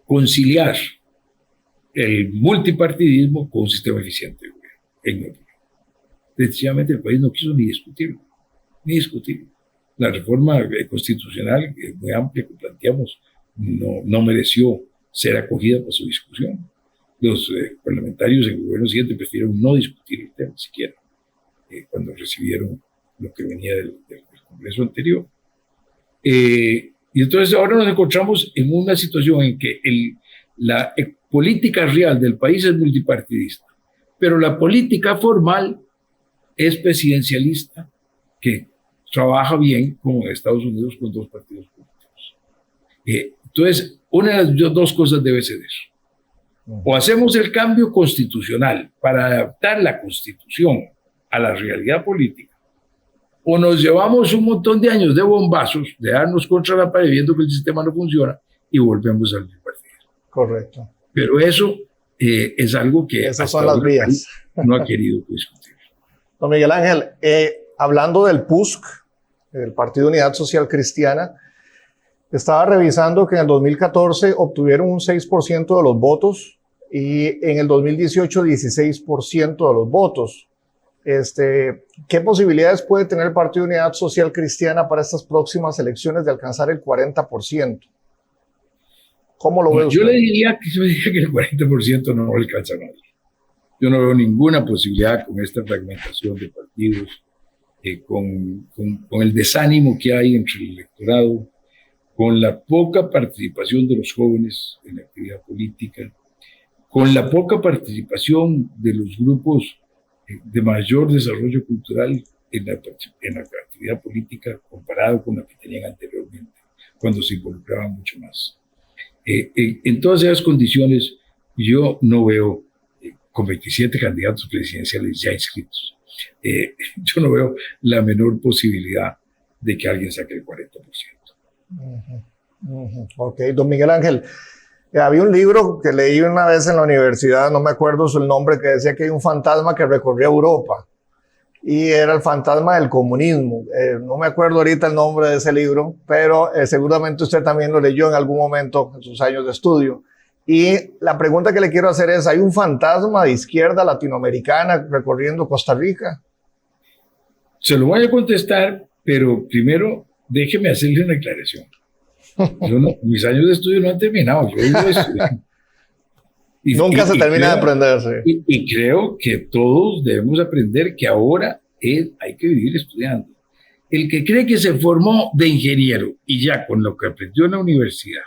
conciliar el multipartidismo con un sistema eficiente de gobierno, en mi opinión. Sencillamente el país no quiso ni discutirlo. La reforma constitucional muy amplia que planteamos no mereció ser acogida por su discusión. Los parlamentarios en el gobierno siguiente prefirieron no discutir el tema siquiera, cuando recibieron lo que venía del Congreso anterior. Y entonces ahora nos encontramos en una situación en que la política real del país es multipartidista, pero la política formal es presidencialista, que trabaja bien, como en Estados Unidos, con dos partidos políticos. Entonces, una de las dos cosas debe ceder. O hacemos el cambio constitucional para adaptar la Constitución a la realidad política, o nos llevamos un montón de años de bombazos, de darnos contra la pared viendo que el sistema no funciona y volvemos al bipartidismo. Correcto. Pero eso es algo que esas son las vías. No ha querido discutir. Don Miguel Ángel, hablando del PUSC, el Partido Unidad Social Cristiana, estaba revisando que en el 2014 obtuvieron un 6% de los votos y en el 2018 16% de los votos. ¿Qué posibilidades puede tener el Partido Unidad Social Cristiana para estas próximas elecciones de alcanzar el 40%? ¿Cómo lo ve usted? Yo le diría que el 40% no alcanza a nadie. Yo no veo ninguna posibilidad con esta fragmentación de partidos, con el desánimo que hay entre el electorado, con la poca participación de los jóvenes en la actividad política, con la poca participación de los grupos de mayor desarrollo cultural en la actividad política comparado con la que tenían anteriormente, cuando se involucraban mucho más. En todas esas condiciones, yo no veo con 27 candidatos presidenciales ya inscritos, yo no veo la menor posibilidad de que alguien saque el 40%. Ok, don Miguel Ángel, había un libro que leí una vez en la universidad, no me acuerdo su nombre, que decía que hay un fantasma que recorría Europa y era el fantasma del comunismo. No me acuerdo ahorita el nombre de ese libro, pero seguramente usted también lo leyó en algún momento en sus años de estudio. Y la pregunta que le quiero hacer es, ¿hay un fantasma de izquierda latinoamericana recorriendo Costa Rica? Se lo voy a contestar, pero primero déjeme hacerle una aclaración. Mis años de estudio no han terminado, yo vivo estudiando. Nunca se termina de aprender. Sí. Y creo que todos debemos aprender que ahora hay que vivir estudiando. El que cree que se formó de ingeniero y ya con lo que aprendió en la universidad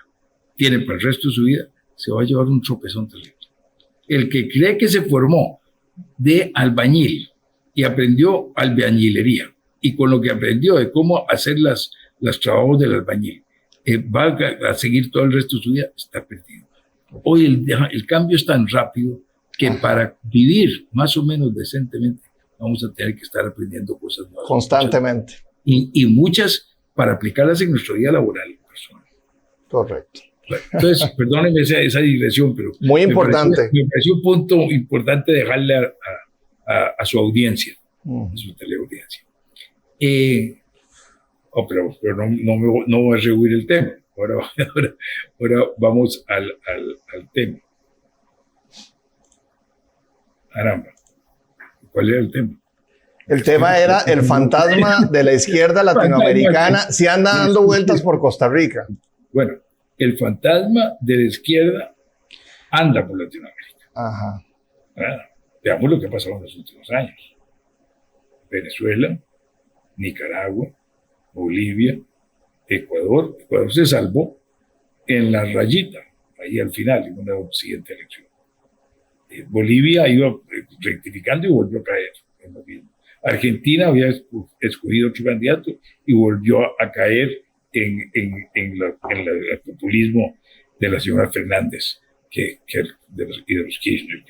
tiene para el resto de su vida, se va a llevar un tropezón terrible. El que cree que se formó de albañil y aprendió albañilería, y con lo que aprendió de cómo hacer los trabajos del albañil, va a seguir todo el resto de su vida, está perdido. Hoy el cambio es tan rápido que para vivir más o menos decentemente vamos a tener que estar aprendiendo cosas nuevas. Constantemente. Y muchas para aplicarlas en nuestra vida laboral y personal. Correcto. Entonces, perdónenme esa digresión, pero muy importante. Me pareció un punto importante dejarle a su audiencia, a su teleaudiencia. Pero no voy a rehuir el tema. Ahora vamos al tema. Caramba, ¿cuál era el tema? El tema era el fantasma de la izquierda latinoamericana, si anda dando vueltas por Costa Rica. Bueno, el fantasma de la izquierda anda por Latinoamérica. Ajá. Veamos lo que ha pasado en los últimos años. Venezuela, Nicaragua, Bolivia, Ecuador. Ecuador se salvó en la rayita, ahí al final, en una siguiente elección. Bolivia iba rectificando y volvió a caer en lo mismo. Argentina había escogido otro candidato y volvió a caer en el populismo de la señora Fernández de los Kirchner,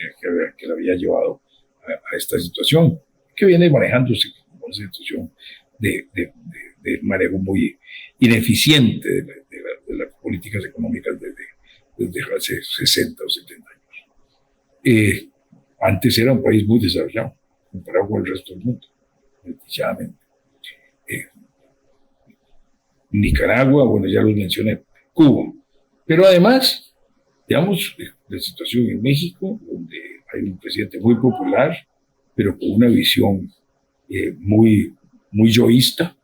que la había llevado a esta situación, que viene manejándose como una situación de manejo muy ineficiente de las políticas económicas desde hace 60 o 70 años. Antes era un país muy desarrollado, comparado con el resto del mundo, desdichadamente. Nicaragua, bueno, ya los mencioné, Cuba. Pero además, digamos, la situación en México, donde hay un presidente muy popular, pero con una visión muy yoísta.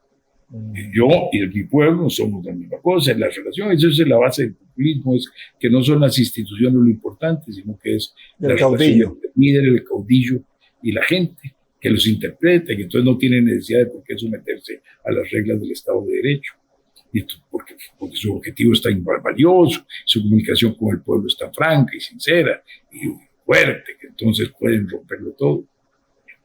Yo y mi pueblo somos la misma cosa, la relación, eso es la base del populismo, es que no son las instituciones lo importante, sino que es el caudillo. El líder, el caudillo y la gente que los interpreta, y entonces no tienen necesidad de por qué someterse a las reglas del Estado de Derecho, porque su objetivo es tan valioso, su comunicación con el pueblo es tan franca y sincera y fuerte, que entonces pueden romperlo todo.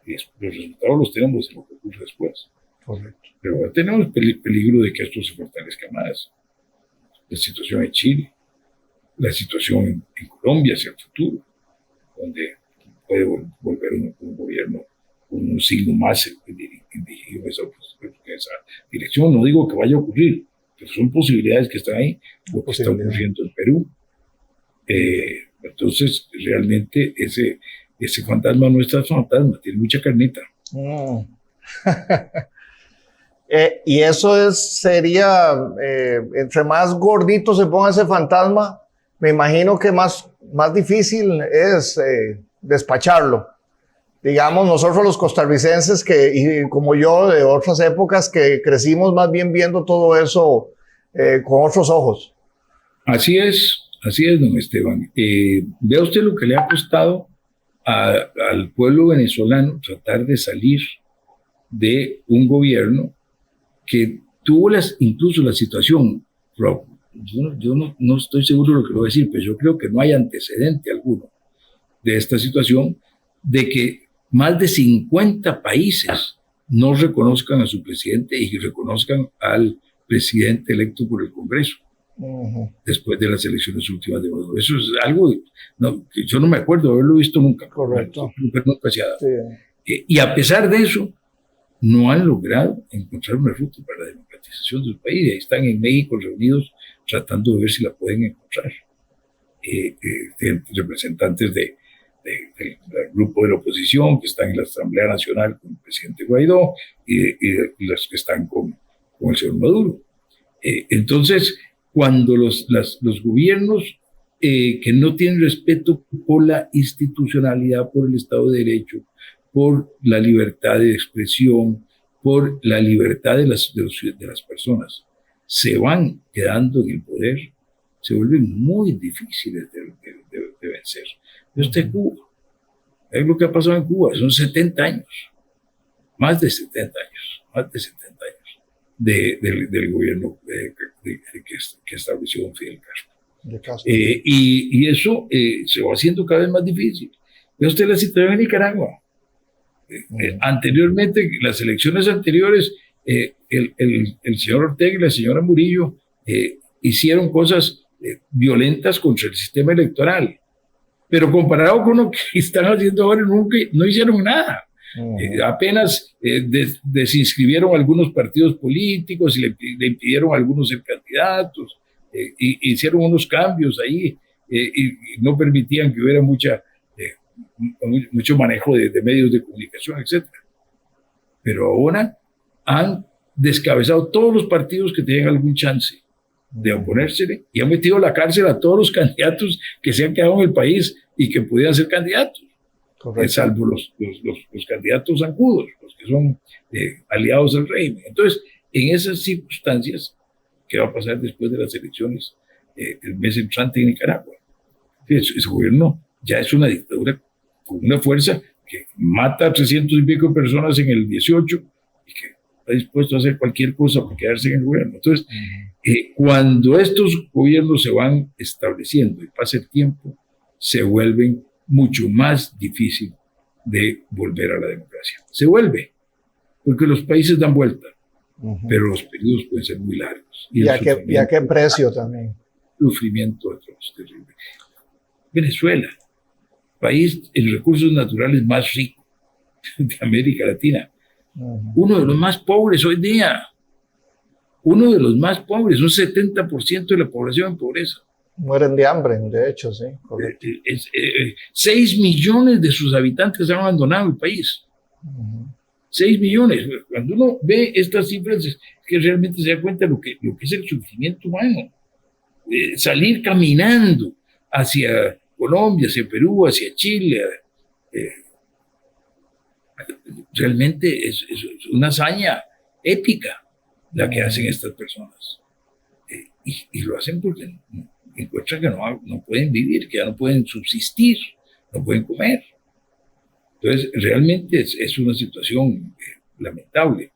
Y los resultados los tenemos en lo que ocurre después. Correcto. Pero tenemos peligro de que esto se fortalezca más. La situación en Chile, la situación en Colombia hacia el futuro, donde puede volver un gobierno con un signo más dirigido a esa dirección. No digo que vaya a ocurrir, pero son posibilidades que están ahí, lo que está ocurriendo en Perú. Entonces, realmente ese fantasma no es tan fantasma, tiene mucha carnita. Y eso sería, entre más gordito se ponga ese fantasma, me imagino que más difícil es despacharlo. Digamos, nosotros los costarricenses, y como yo de otras épocas, que crecimos más bien viendo todo eso con otros ojos. Así es, don Esteban. Vea usted lo que le ha costado al pueblo venezolano tratar de salir de un gobierno que tuvo incluso la situación, yo no estoy seguro de lo que lo voy a decir, pero yo creo que no hay antecedente alguno de esta situación, de que más de 50 países no reconozcan a su presidente y reconozcan al presidente electo por el Congreso después de las elecciones últimas de Maduro. Eso es algo que yo no me acuerdo de haberlo visto nunca. Correcto. Sí. Y a pesar de eso, no han logrado encontrar una ruta para la democratización del país. Y ahí están en México reunidos tratando de ver si la pueden encontrar. Representantes del grupo de la oposición que están en la Asamblea Nacional con el presidente Guaidó y los que están con el señor Maduro. Entonces, cuando los gobiernos que no tienen respeto por la institucionalidad, por el Estado de Derecho, por la libertad de expresión, por la libertad de las personas, se van quedando en el poder, se vuelven muy difíciles de vencer. Usted Cuba, es lo que ha pasado en Cuba, son 70 años, más de 70 años del gobierno que estableció don Fidel Castro. de Castro. Y eso se va haciendo cada vez más difícil. Ve usted la situación en Nicaragua. Anteriormente, las elecciones anteriores, el señor Ortega y la señora Murillo hicieron cosas violentas contra el sistema electoral, pero comparado con lo que están haciendo ahora, nunca, no hicieron nada. Apenas desinscribieron algunos partidos políticos y le impidieron a algunos ser candidatos, hicieron unos cambios ahí y no permitían que hubiera mucho manejo de medios de comunicación, etc. Pero ahora han descabezado todos los partidos que tenían algún chance de oponérsele y han metido a la cárcel a todos los candidatos que se han quedado en el país y que podían ser candidatos. Salvo los candidatos zancudos, los que son aliados del régimen. Entonces, en esas circunstancias, ¿qué va a pasar después de las elecciones el mes entrante en Nicaragua? Ese gobierno ya es una dictadura con una fuerza que mata a 300 y pico personas en el 18 y que está dispuesto a hacer cualquier cosa para quedarse en el gobierno. Entonces, cuando estos gobiernos se van estableciendo y pasa el tiempo, se vuelven mucho más difícil de volver a la democracia. Se vuelve, porque los países dan vuelta, pero los periodos pueden ser muy largos. ¿Y a qué precio también? Sufrimiento atroz, terrible. Venezuela, país en recursos naturales más rico de América Latina, uno de los más pobres hoy día, uno de los más pobres, un 70% de la población en pobreza. Mueren de hambre, de hecho, sí. 6 millones de sus habitantes han abandonado el país. 6 millones. Cuando uno ve estas cifras, es que realmente se da cuenta de lo que es el sufrimiento humano. Salir caminando hacia Colombia, hacia Perú, hacia Chile. Realmente es una hazaña épica la que hacen estas personas. Y lo hacen porque encuentran que no pueden vivir, que ya no pueden subsistir, no pueden comer. Entonces, realmente es una situación lamentable.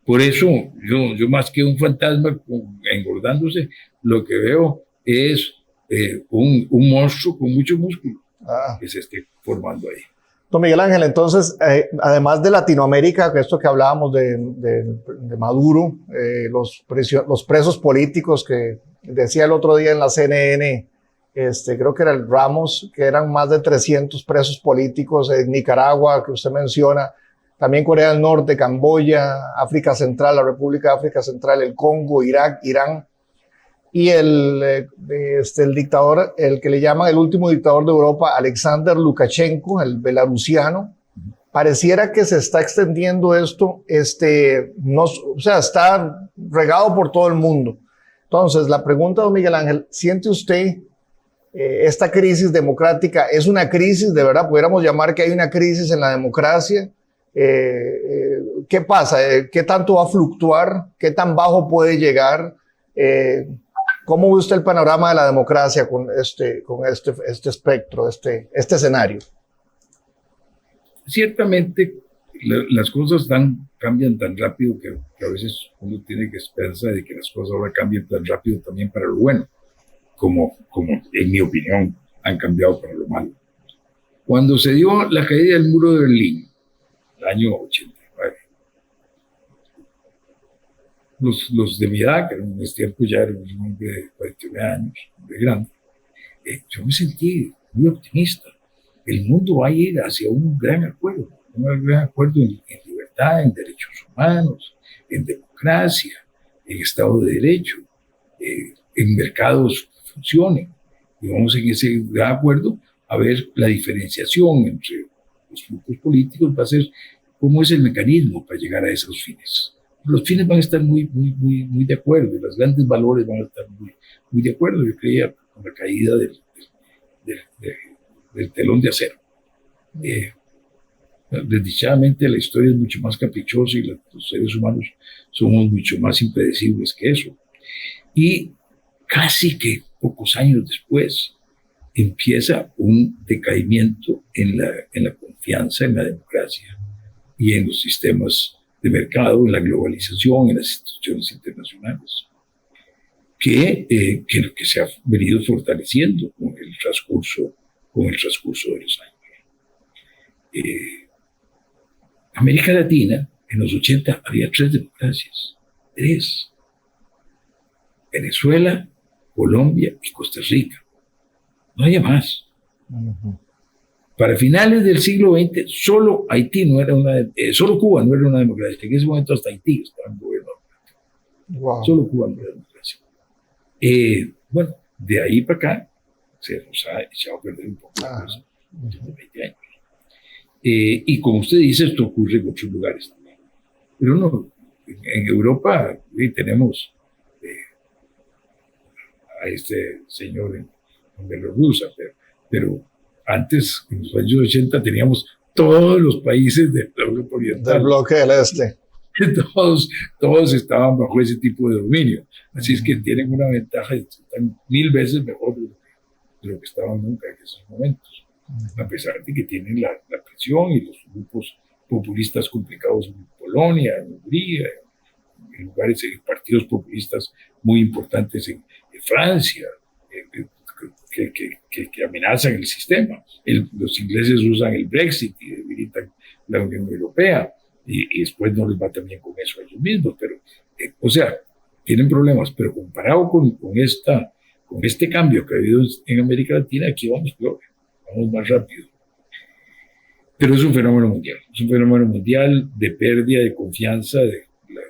Por eso, yo más que un fantasma engordándose, lo que veo es un monstruo con mucho músculo que se esté formando ahí. Don Miguel Ángel, entonces, además de Latinoamérica, esto que hablábamos de Maduro, los presos políticos que decía el otro día en la CNN, creo que era el Ramos, que eran más de 300 presos políticos en Nicaragua, que usted menciona, también Corea del Norte, Camboya, África Central, la República de África Central, el Congo, Irak, Irán, y el dictador, el que le llaman el último dictador de Europa, Alexander Lukashenko, el belarusiano. Pareciera que se está extendiendo esto, o sea, está regado por todo el mundo. Entonces, la pregunta, don Miguel Ángel, ¿siente usted esta crisis democrática? ¿Es una crisis, de verdad? ¿Pudiéramos llamar que hay una crisis en la democracia? ¿Qué pasa? ¿Qué tanto va a fluctuar? ¿Qué tan bajo puede llegar? ¿Cómo ve usted el panorama de la democracia con este espectro, este escenario? Ciertamente, las cosas cambian tan rápido que a veces uno tiene que esperanza de que las cosas ahora cambien tan rápido también para lo bueno, como en mi opinión han cambiado para lo malo. Cuando se dio la caída del muro de Berlín, el año 89, los de mi edad, que en ese tiempo ya era un hombre de 49 años, muy grande, yo me sentí muy optimista. El mundo va a ir hacia un gran acuerdo en libertad, en derechos humanos, en democracia, en Estado de Derecho, en mercados que funcionen. Y vamos en ese gran acuerdo a ver la diferenciación entre los grupos políticos, va a ser cómo es el mecanismo para llegar a esos fines. Los fines van a estar muy de acuerdo, y los grandes valores van a estar muy de acuerdo. Yo creía con la caída del telón de acero. Desdichadamente la historia es mucho más caprichosa y los seres humanos somos mucho más impredecibles que eso. Y casi que pocos años después empieza un decaimiento en la confianza en la democracia y en los sistemas de mercado, en la globalización, en las instituciones internacionales. que se ha venido fortaleciendo con el transcurso de los años. América Latina, en los 80 había 3 democracias, 3. Venezuela, Colombia y Costa Rica. No había más. Para finales del siglo XX, solo solo Cuba no era una democracia. En ese momento hasta Haití estaba en gobierno. Wow. Solo Cuba no era democracia. Bueno, de ahí para acá se nos ha echado a perder un poco los últimos 20 años. Y como usted dice, esto ocurre en otros lugares también. Pero no, en Europa tenemos a este señor en Bielorrusia, pero antes, en los años 80, teníamos todos los países de la Europa Oriental. Del bloque del Este. Todos estaban bajo ese tipo de dominio. Así es que tienen una ventaja, están 1000 veces mejor de lo que estaban nunca en esos momentos. A pesar de que tienen la presión y los grupos populistas complicados en Polonia, en Hungría, en lugares, en partidos populistas muy importantes en Francia, que amenazan el sistema. Los ingleses usan el Brexit y debilitan la Unión Europea, y después no les va tan bien con eso a ellos mismos, pero, o sea, tienen problemas, pero comparado con este cambio que ha habido en América Latina, aquí vamos peor, vamos más rápido. Pero es un fenómeno mundial de pérdida de confianza de la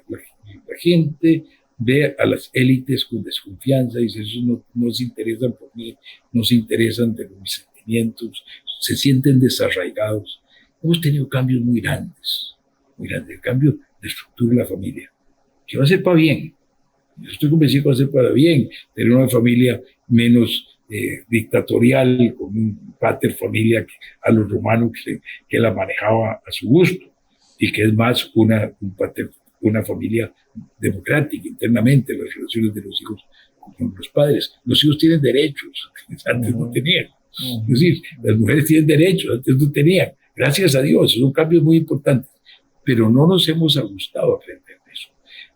gente, ve a las élites con desconfianza y dice, esos no se interesan por mí, no se interesan de mis sentimientos, se sienten desarraigados. Hemos tenido cambios muy grandes, el cambio de estructura de la familia, que va a ser para bien. Yo estoy convencido que va a ser para bien, tener una familia menos dictatorial, con un pater familia a los romanos que la manejaba a su gusto, y que es más una familia democrática internamente, las relaciones de los hijos con los padres. Los hijos tienen derechos, antes no tenían. Es decir, las mujeres tienen derechos, antes no tenían. Gracias a Dios, son cambios muy importantes, pero no nos hemos ajustado a aprender de eso.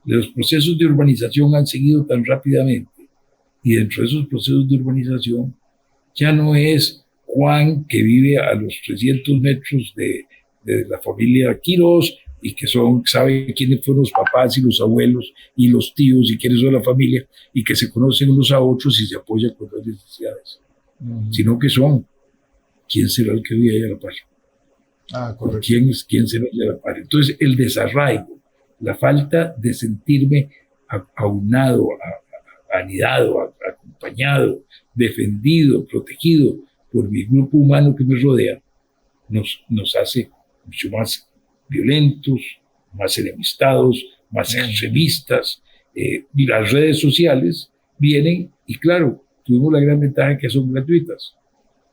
Los procesos de urbanización han seguido tan rápidamente, y dentro de esos procesos de urbanización ya no es Juan que vive a los 300 metros de la familia Quirós y que sabe quiénes fueron los papás y los abuelos y los tíos y quiénes son la familia y que se conocen unos a otros y se apoyan con las necesidades, sino que son quién será el que vive ahí a la par. Correcto. ¿Quién será el de la par? Entonces el desarraigo, la falta de sentirme aunado, anidado, acompañado, defendido, protegido por mi grupo humano que me rodea, nos hace mucho más violentos, más enemistados, más extremistas. Y las redes sociales vienen, y claro, tuvimos la gran ventaja que son gratuitas,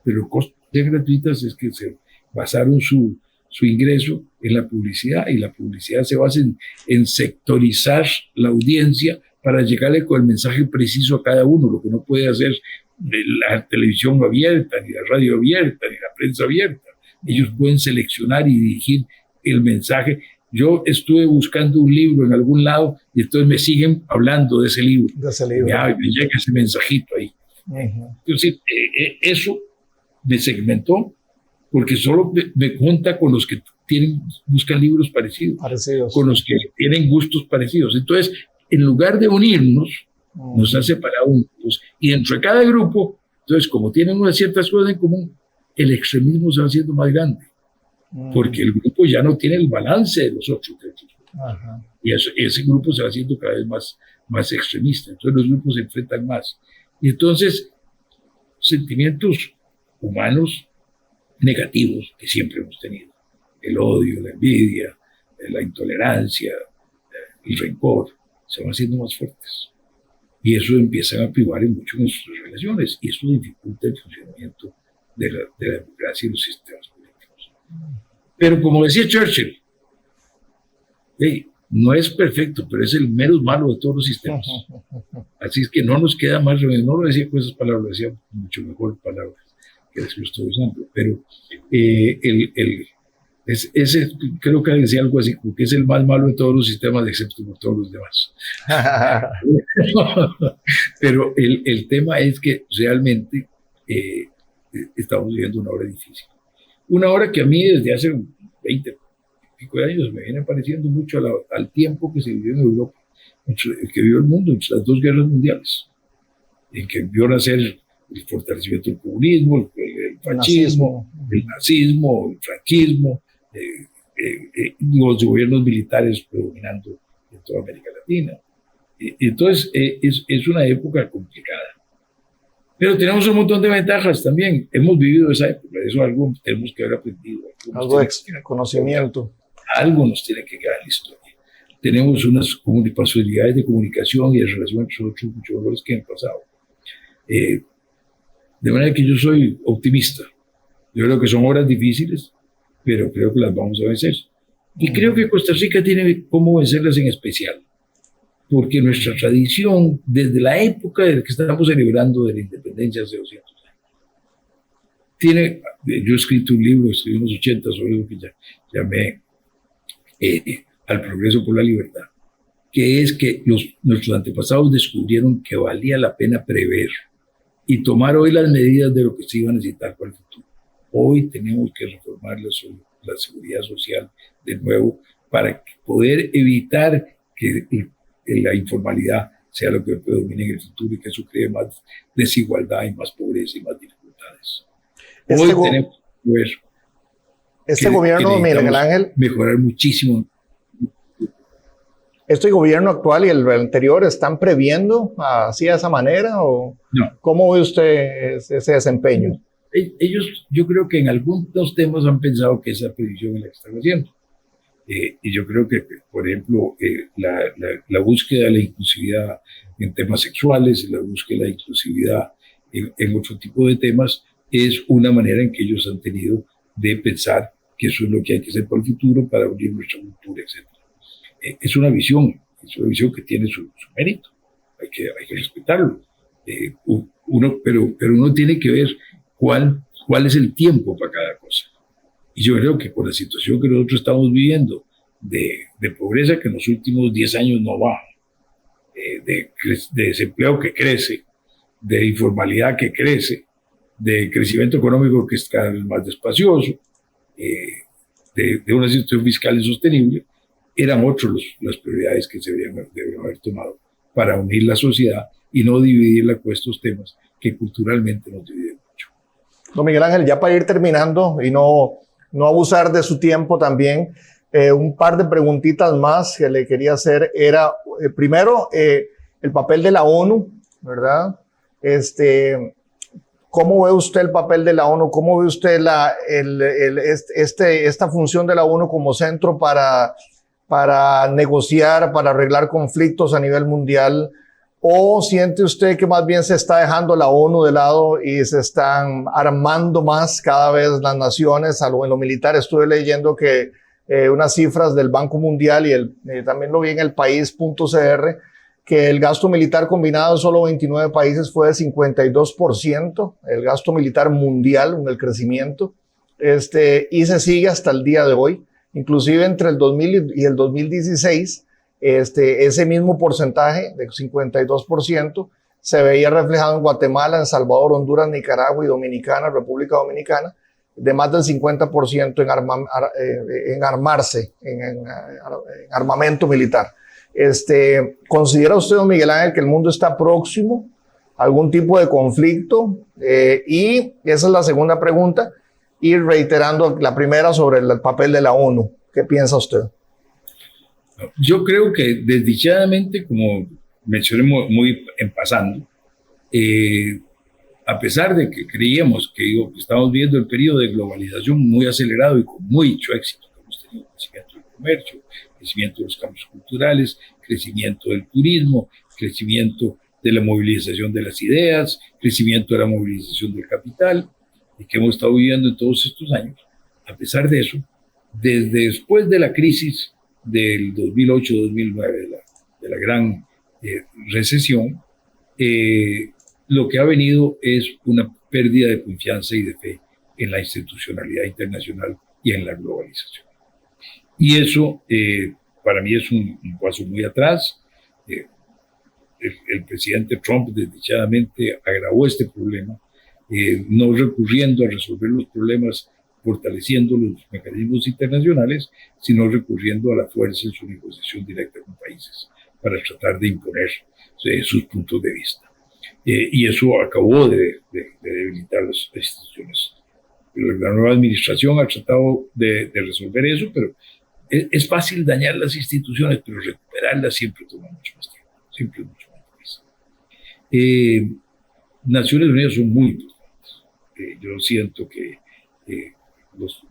pero el costo de gratuitas es que se basaron su ingreso en la publicidad, y la publicidad se basa en sectorizar la audiencia para llegarle con el mensaje preciso a cada uno, lo que no puede hacer la televisión abierta, ni la radio abierta, ni la prensa abierta. Ellos pueden seleccionar y dirigir el mensaje. Yo estuve buscando un libro en algún lado y entonces me siguen hablando de ese libro. Me llega ese mensajito ahí. Entonces, eso me segmentó porque solo me junta con los que buscan libros parecidos, con los que tienen gustos parecidos. Entonces, en lugar de unirnos, nos ha separado grupos. Y dentro de cada grupo, entonces, como tienen unas ciertas cosas en común, el extremismo se va haciendo más grande. Porque el grupo ya no tiene el balance de los otros. Y ese grupo se va haciendo cada vez más extremista. Entonces, los grupos se enfrentan más. Y entonces, sentimientos humanos negativos que siempre hemos tenido. El odio, la envidia, la intolerancia, el rencor, se van haciendo más fuertes. Y eso empieza a privar en mucho nuestras relaciones. Y eso dificulta el funcionamiento de la democracia y los sistemas políticos. Pero como decía Churchill, no es perfecto, pero es el menos malo de todos los sistemas. Así es que no nos queda más remedio. No lo decía con esas palabras, lo decía mucho mejor palabras que las que estoy usando. Pero Ese, creo que decía algo así, como que es el más malo de todos los sistemas, excepto por todos los demás. Pero el tema es que realmente estamos viviendo una hora difícil. Una hora que a mí desde hace 20 y pico de años me viene pareciendo mucho al tiempo que se vivió en Europa, que vivió el mundo entre las dos guerras mundiales, en que vio nacer el fortalecimiento del comunismo, el fascismo, el nazismo, el franquismo, los gobiernos militares predominando en toda América Latina. Entonces, es una época complicada. Pero tenemos un montón de ventajas también. Hemos vivido esa época, eso algo tenemos que haber aprendido. Algo de conocimiento. Algo nos tiene que quedar en la historia. Tenemos unas posibilidades de comunicación y de relación entre nosotros mucho mejores que en el pasado. De manera que yo soy optimista. Yo creo que son horas difíciles, pero creo que las vamos a vencer. Y creo que Costa Rica tiene cómo vencerlas en especial, porque nuestra tradición, desde la época de que estamos celebrando de la independencia hace 200 años, yo he escrito un libro, escribí en los 80 sobre lo que llamé Al progreso por la libertad, que es que nuestros antepasados descubrieron que valía la pena prever y tomar hoy las medidas de lo que se iba a necesitar para el futuro. Hoy tenemos que reformar la seguridad social de nuevo para poder evitar que la informalidad sea lo que predomine en el futuro y que eso cree más desigualdad y más pobreza y más dificultades. Hoy tenemos que ver este gobierno, Miguel Ángel, mejorar muchísimo. ¿Este gobierno actual y el anterior están previendo así de esa manera? ¿O no? ¿Cómo ve usted ese desempeño? Ellos, yo creo que en algunos temas han pensado que esa previsión es la que están haciendo. Y yo creo que, por ejemplo, la búsqueda de la inclusividad en temas sexuales, la búsqueda de la inclusividad en otro tipo de temas, es una manera en que ellos han tenido de pensar que eso es lo que hay que hacer para el futuro, para unir nuestra cultura, etc. Es una visión que tiene su mérito, hay que respetarlo. Pero uno tiene que ver cuál es el tiempo para cada cosa. Y yo creo que con la situación que nosotros estamos viviendo, de pobreza que en los últimos 10 años no baja, de desempleo que crece, de informalidad que crece, de crecimiento económico que es cada vez más despacioso, de una situación fiscal insostenible, eran otras las prioridades que se deberían haber tomado para unir la sociedad y no dividirla con estos temas que culturalmente nos dividen mucho. Don Miguel Ángel, ya para ir terminando y no abusar de su tiempo también, un par de preguntitas más que le quería hacer era, primero, el papel de la ONU, ¿verdad? ¿Cómo ve usted el papel de la ONU? ¿Cómo ve usted esta función de la ONU como centro para negociar, para arreglar conflictos a nivel mundial? ¿O siente usted que más bien se está dejando la ONU de lado y se están armando más cada vez las naciones? En lo militar estuve leyendo que unas cifras del Banco Mundial y también lo vi en el país.cr, que el gasto militar combinado de solo 29 países fue de 52%, el gasto militar mundial, el crecimiento, y se sigue hasta el día de hoy. Inclusive entre el 2000 y el 2016, ese mismo porcentaje de 52% se veía reflejado en Guatemala, en Salvador, Honduras, Nicaragua y República Dominicana, de más del 50% en armarse, en armamento militar. ¿Considera usted, don Miguel Ángel, que el mundo está próximo a algún tipo de conflicto? Y esa es la segunda pregunta. Y reiterando la primera sobre el papel de la ONU. ¿Qué piensa usted? Yo creo que desdichadamente, como mencioné muy en pasando, a pesar de que creíamos que estamos viendo el periodo de globalización muy acelerado y con mucho éxito, que hemos tenido crecimiento del comercio, crecimiento de los cambios culturales, crecimiento del turismo, crecimiento de la movilización de las ideas, crecimiento de la movilización del capital, y que hemos estado viviendo en todos estos años. A pesar de eso, desde después de la crisis del 2008-2009, de la gran recesión, lo que ha venido es una pérdida de confianza y de fe en la institucionalidad internacional y en la globalización. Y eso para mí es un paso muy atrás. El presidente Trump desdichadamente agravó este problema, no recurriendo a resolver los problemas fortaleciendo los mecanismos internacionales, sino recurriendo a la fuerza en su negociación directa con países para tratar de imponer sus puntos de vista. Y eso acabó de debilitar las instituciones. La nueva administración ha tratado de resolver eso, pero es fácil dañar las instituciones, pero recuperarlas siempre toma mucho más tiempo, siempre es mucho más difícil. Naciones Unidas son muy importantes. Yo siento que los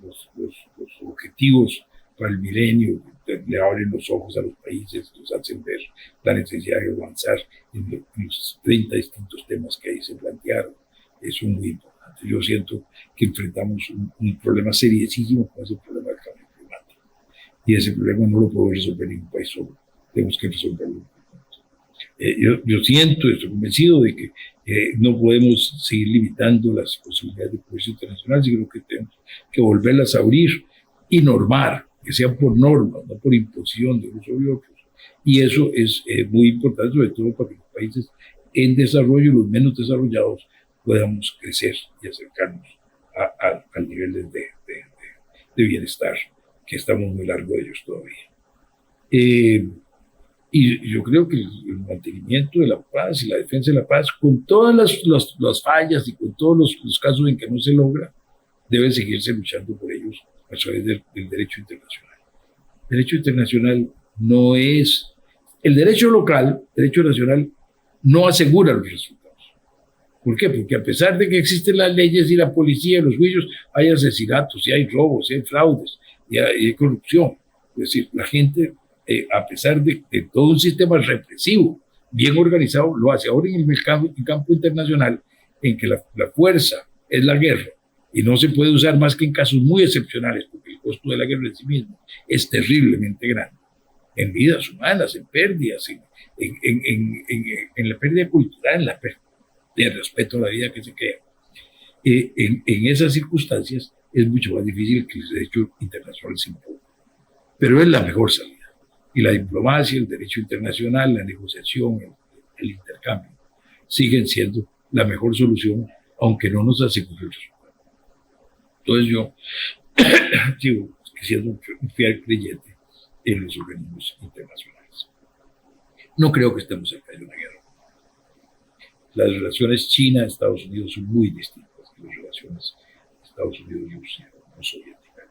objetivos para el milenio le abren los ojos a los países, los hacen ver la necesidad de avanzar en los 30 distintos temas que ahí se plantearon. Eso es muy importante. Yo siento que enfrentamos un problema seriosísimo con ese problema del cambio climático. Y ese problema no lo puede resolver ningún país solo. Tenemos que resolverlo. Yo siento, estoy convencido de que no podemos seguir limitando las posibilidades de comercio internacional, sino que tenemos que volverlas a abrir y normar, que sean por normas, no por imposición de unos sobre otros. Y eso es muy importante, sobre todo para que los países en desarrollo, los menos desarrollados, podamos crecer y acercarnos al nivel de bienestar, que estamos muy largo de ellos todavía. Y yo creo que el mantenimiento de la paz y la defensa de la paz, con todas las fallas y con todos los casos en que no se logra, debe seguirse luchando por ellos a través del derecho internacional. El derecho internacional no es... El derecho local, el derecho nacional, no asegura los resultados. ¿Por qué? Porque a pesar de que existen las leyes y la policía, los juicios, hay asesinatos, y hay robos, y hay fraudes, y hay corrupción. Es decir, la gente... a pesar de todo un sistema represivo bien organizado, lo hace. Ahora en el campo internacional, en que la fuerza es la guerra y no se puede usar más que en casos muy excepcionales, porque el costo de la guerra en sí mismo es terriblemente grande, en vidas humanas, en pérdidas, en la pérdida cultural, en la pérdida de respeto a la vida que se crea. En esas circunstancias es mucho más difícil que el derecho internacional se imponga, pero es la mejor salida. Y la diplomacia, el derecho internacional, la negociación, el intercambio, siguen siendo la mejor solución, aunque no nos asegure el resultado. Entonces yo sigo siendo un fiel creyente en los organismos internacionales. No creo que estemos cerca de una guerra. Las relaciones China-Estados Unidos son muy distintas de las relaciones Estados Unidos y Rusia, no soviéticas.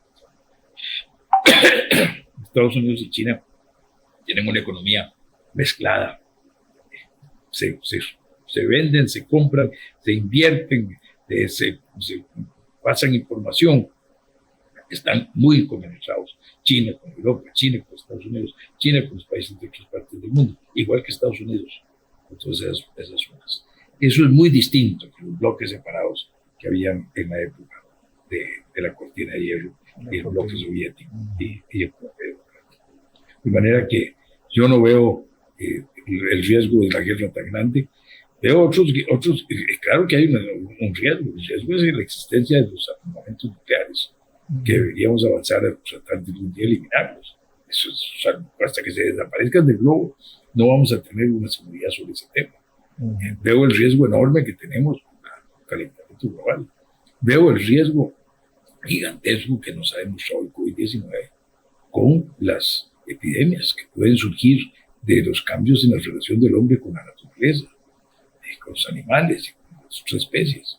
Estados Unidos y China tienen una economía mezclada. Se venden, se compran, se invierten, se pasan información. Están muy compenetrados. China con Europa, China con Estados Unidos, China con los países de otras partes del mundo, igual que Estados Unidos. Entonces, esas zonas. Eso es muy distinto que los bloques separados que habían en la época de la cortina de hierro y el bloque soviético y el bloque democrático. De manera que yo no veo el riesgo de la guerra tan grande. Veo otros claro que hay un riesgo. El riesgo es la existencia de los armamentos nucleares, que deberíamos avanzar a tratar de algún día eliminarlos. Eso es, hasta que se desaparezcan del globo, no vamos a tener una seguridad sobre ese tema. Veo el riesgo enorme que tenemos con el calentamiento global. Veo el riesgo gigantesco que nos ha demostrado el COVID-19 con las epidemias que pueden surgir de los cambios en la relación del hombre con la naturaleza, con los animales y con las otras especies.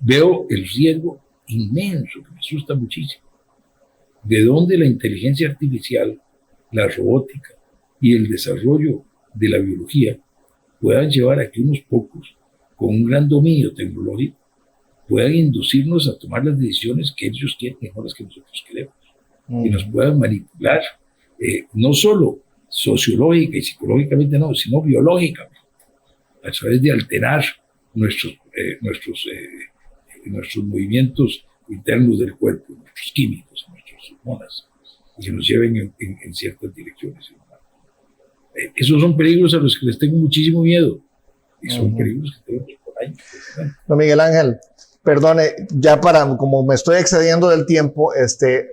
Veo el riesgo inmenso que me asusta muchísimo, de donde la inteligencia artificial, la robótica y el desarrollo de la biología puedan llevar a que unos pocos, con un gran dominio tecnológico, puedan inducirnos a tomar las decisiones que ellos quieren mejor las que nosotros queremos, y nos puedan manipular, no solo sociológica y psicológicamente, no, sino biológicamente, a través de alterar nuestros movimientos internos del cuerpo, nuestros químicos, nuestras hormonas, y que nos lleven en ciertas direcciones. Esos son peligros a los que les tengo muchísimo miedo, y son peligros que tenemos por ahí. Don Miguel Ángel, Perdone, ya como me estoy excediendo del tiempo,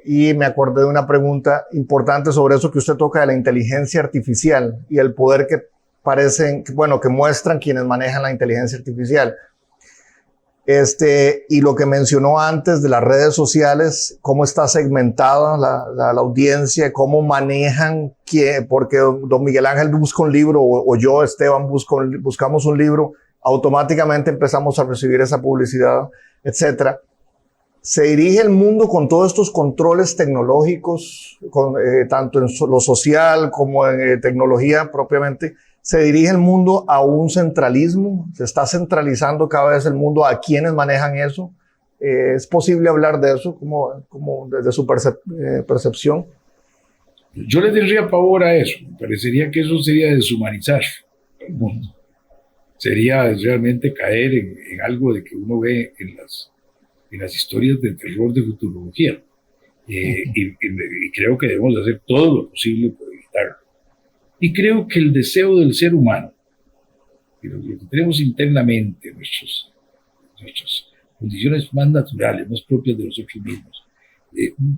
y me acordé de una pregunta importante sobre eso que usted toca de la inteligencia artificial y el poder que que muestran quienes manejan la inteligencia artificial. Y lo que mencionó antes de las redes sociales, cómo está segmentada la audiencia, cómo manejan, porque don Miguel Ángel busca un libro o yo, Esteban, buscamos un libro, automáticamente empezamos a recibir esa publicidad, etcétera. Se dirige el mundo con todos estos controles tecnológicos, tanto en lo social como en tecnología propiamente. Se dirige el mundo a un centralismo, se está centralizando cada vez el mundo a quienes manejan eso. ¿Es posible hablar de eso como desde su percepción? Yo le tendría pavor a eso. Me parecería que eso sería deshumanizar al mundo. Sería realmente caer en algo de que uno ve en las historias de terror de futurología. Y creo que debemos hacer todo lo posible por evitarlo. Y creo que el deseo del ser humano, y lo que tenemos internamente, nuestras condiciones más naturales, más propias de nosotros mismos,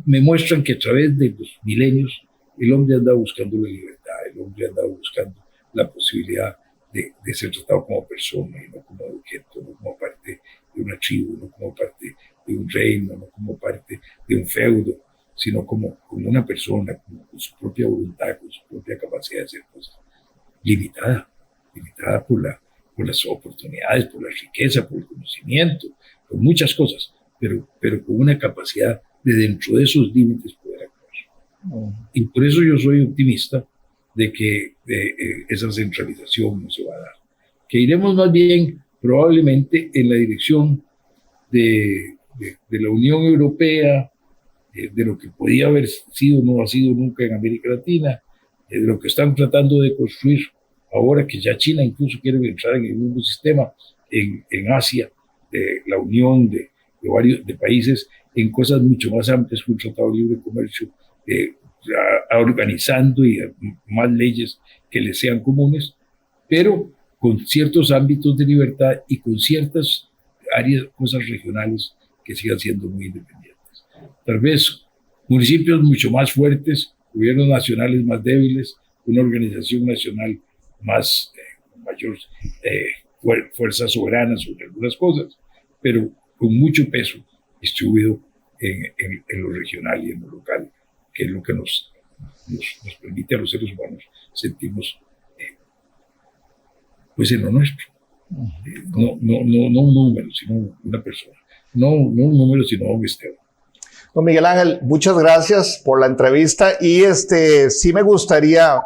me muestran que a través de los milenios el hombre anda buscando la libertad, el hombre anda buscando la posibilidad de ser tratado como persona y no como objeto, no como parte de una tribu, no como parte de un reino, no como parte de un feudo, sino como una persona, con su propia voluntad, con su propia capacidad de hacer cosas, limitada por las oportunidades, por la riqueza, por el conocimiento, por muchas cosas, pero con una capacidad de dentro de esos límites poder actuar. Y por eso yo soy optimista de que esa centralización no se va a dar, que iremos más bien probablemente en la dirección de la Unión Europea, de lo que podía haber sido, no ha sido nunca en América Latina, de lo que están tratando de construir ahora que ya China incluso quiere entrar en el mismo sistema en Asia, de la unión de varios países en cosas mucho más amplias que un tratado de libre comercio, organizando y más leyes que les sean comunes, pero con ciertos ámbitos de libertad y con ciertas áreas, cosas regionales que sigan siendo muy independientes. Tal vez municipios mucho más fuertes, gobiernos nacionales más débiles, una organización nacional más mayor fuerza soberana sobre algunas cosas, pero con mucho peso distribuido en lo regional y en lo local, que es lo que nos permite a los seres humanos sentirnos pues en lo nuestro. No un número, sino una persona. No un número, sino un Esteban. Don Miguel Ángel, muchas gracias por la entrevista y sí me gustaría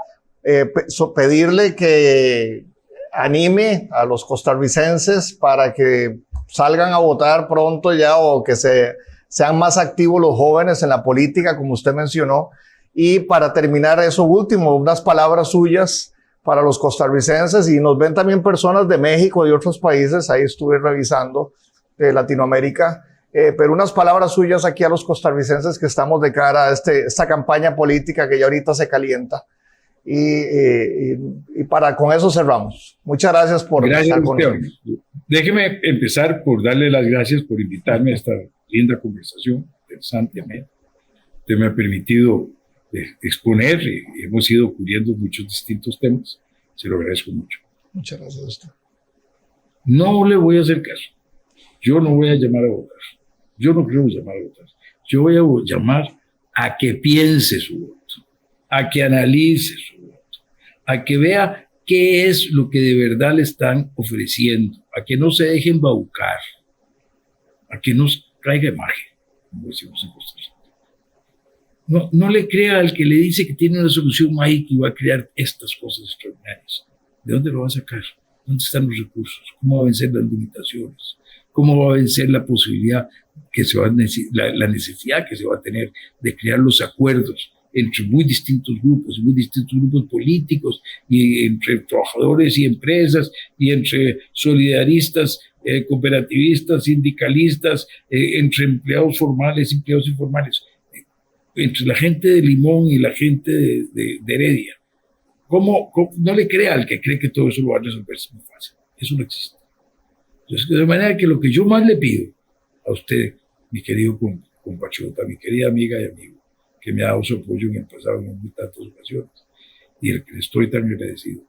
pedirle que anime a los costarricenses para que salgan a votar pronto ya o que sean más activos los jóvenes en la política, como usted mencionó. Y para terminar eso último, unas palabras suyas para los costarricenses, y nos ven también personas de México y de otros países, ahí estuve revisando, de Latinoamérica, pero unas palabras suyas aquí a los costarricenses que estamos de cara a esta campaña política que ya ahorita se calienta. Y con eso cerramos. Muchas gracias por estar con nosotros. Déjeme empezar por darle las gracias por invitarme a esta linda conversación, interesante. Usted me ha permitido exponer y hemos ido cubriendo muchos distintos temas. Se lo agradezco mucho. Muchas gracias a usted. No le voy a hacer caso. Yo no voy a llamar a votar. Yo no creo llamar a votar. Yo voy a llamar a que piense su voto, a que analice su voto, a que vea qué es lo que de verdad le están ofreciendo, a que no se deje embaucar, a que no traiga magia, como decimos en Costa Rica. No le crea al que le dice que tiene una solución mágica y va a crear estas cosas extraordinarias. ¿De dónde lo va a sacar? ¿Dónde están los recursos? ¿Cómo va a vencer las limitaciones? ¿Cómo va a vencer la posibilidad la necesidad que se va a tener de crear los acuerdos entre muy distintos grupos políticos, y entre trabajadores y empresas, y entre solidaristas, cooperativistas, sindicalistas, entre empleados formales y empleados informales, entre la gente de Limón y la gente de Heredia? ¿Cómo no le crea al que cree que todo eso lo va a resolver muy fácil? Eso no existe. Entonces, de manera que lo que yo más le pido a usted, mi querido compatriota, mi querida amiga y amigo, que me ha dado su apoyo en el pasado en tantas ocasiones, y el que le estoy tan agradecido,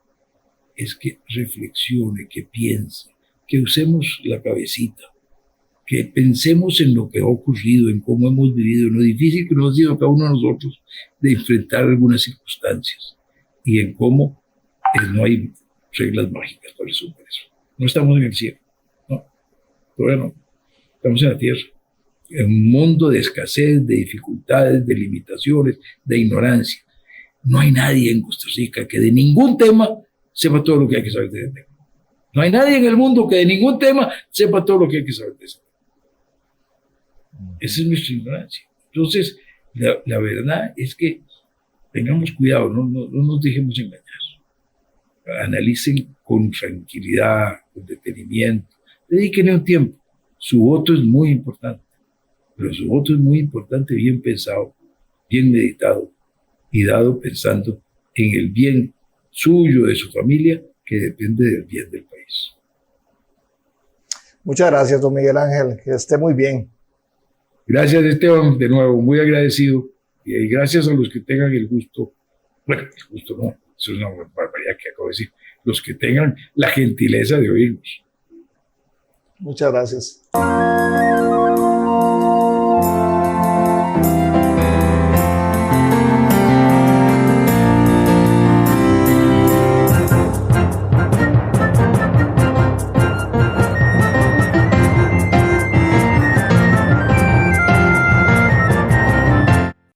es que reflexione, que piense, que usemos la cabecita, que pensemos en lo que ha ocurrido, en cómo hemos vivido, en lo difícil que nos ha sido cada uno de nosotros de enfrentar algunas circunstancias y en cómo no hay reglas mágicas para resolver eso. No estamos en el cielo, no, todavía no, estamos en la tierra, en un mundo de escasez, de dificultades, de limitaciones, de ignorancia. No hay nadie en Costa Rica que de ningún tema sepa todo lo que hay que saber de ese tema. No hay nadie en el mundo que de ningún tema sepa todo lo que hay que saber de ese tema. Esa es nuestra ignorancia. Entonces, la verdad es que tengamos cuidado, no nos dejemos engañar. Analicen con tranquilidad, con detenimiento, dedíquenle un tiempo. Su voto es muy importante, pero su voto es muy importante bien pensado, bien meditado y dado pensando en el bien suyo, de su familia, que depende del bien del país. Muchas gracias, don Miguel Ángel, que esté muy bien. Gracias, Esteban, de nuevo, muy agradecido, y gracias a los que tengan el gusto, bueno, el gusto no, eso es una barbaridad que acabo de decir, los que tengan la gentileza de oírnos. Muchas gracias.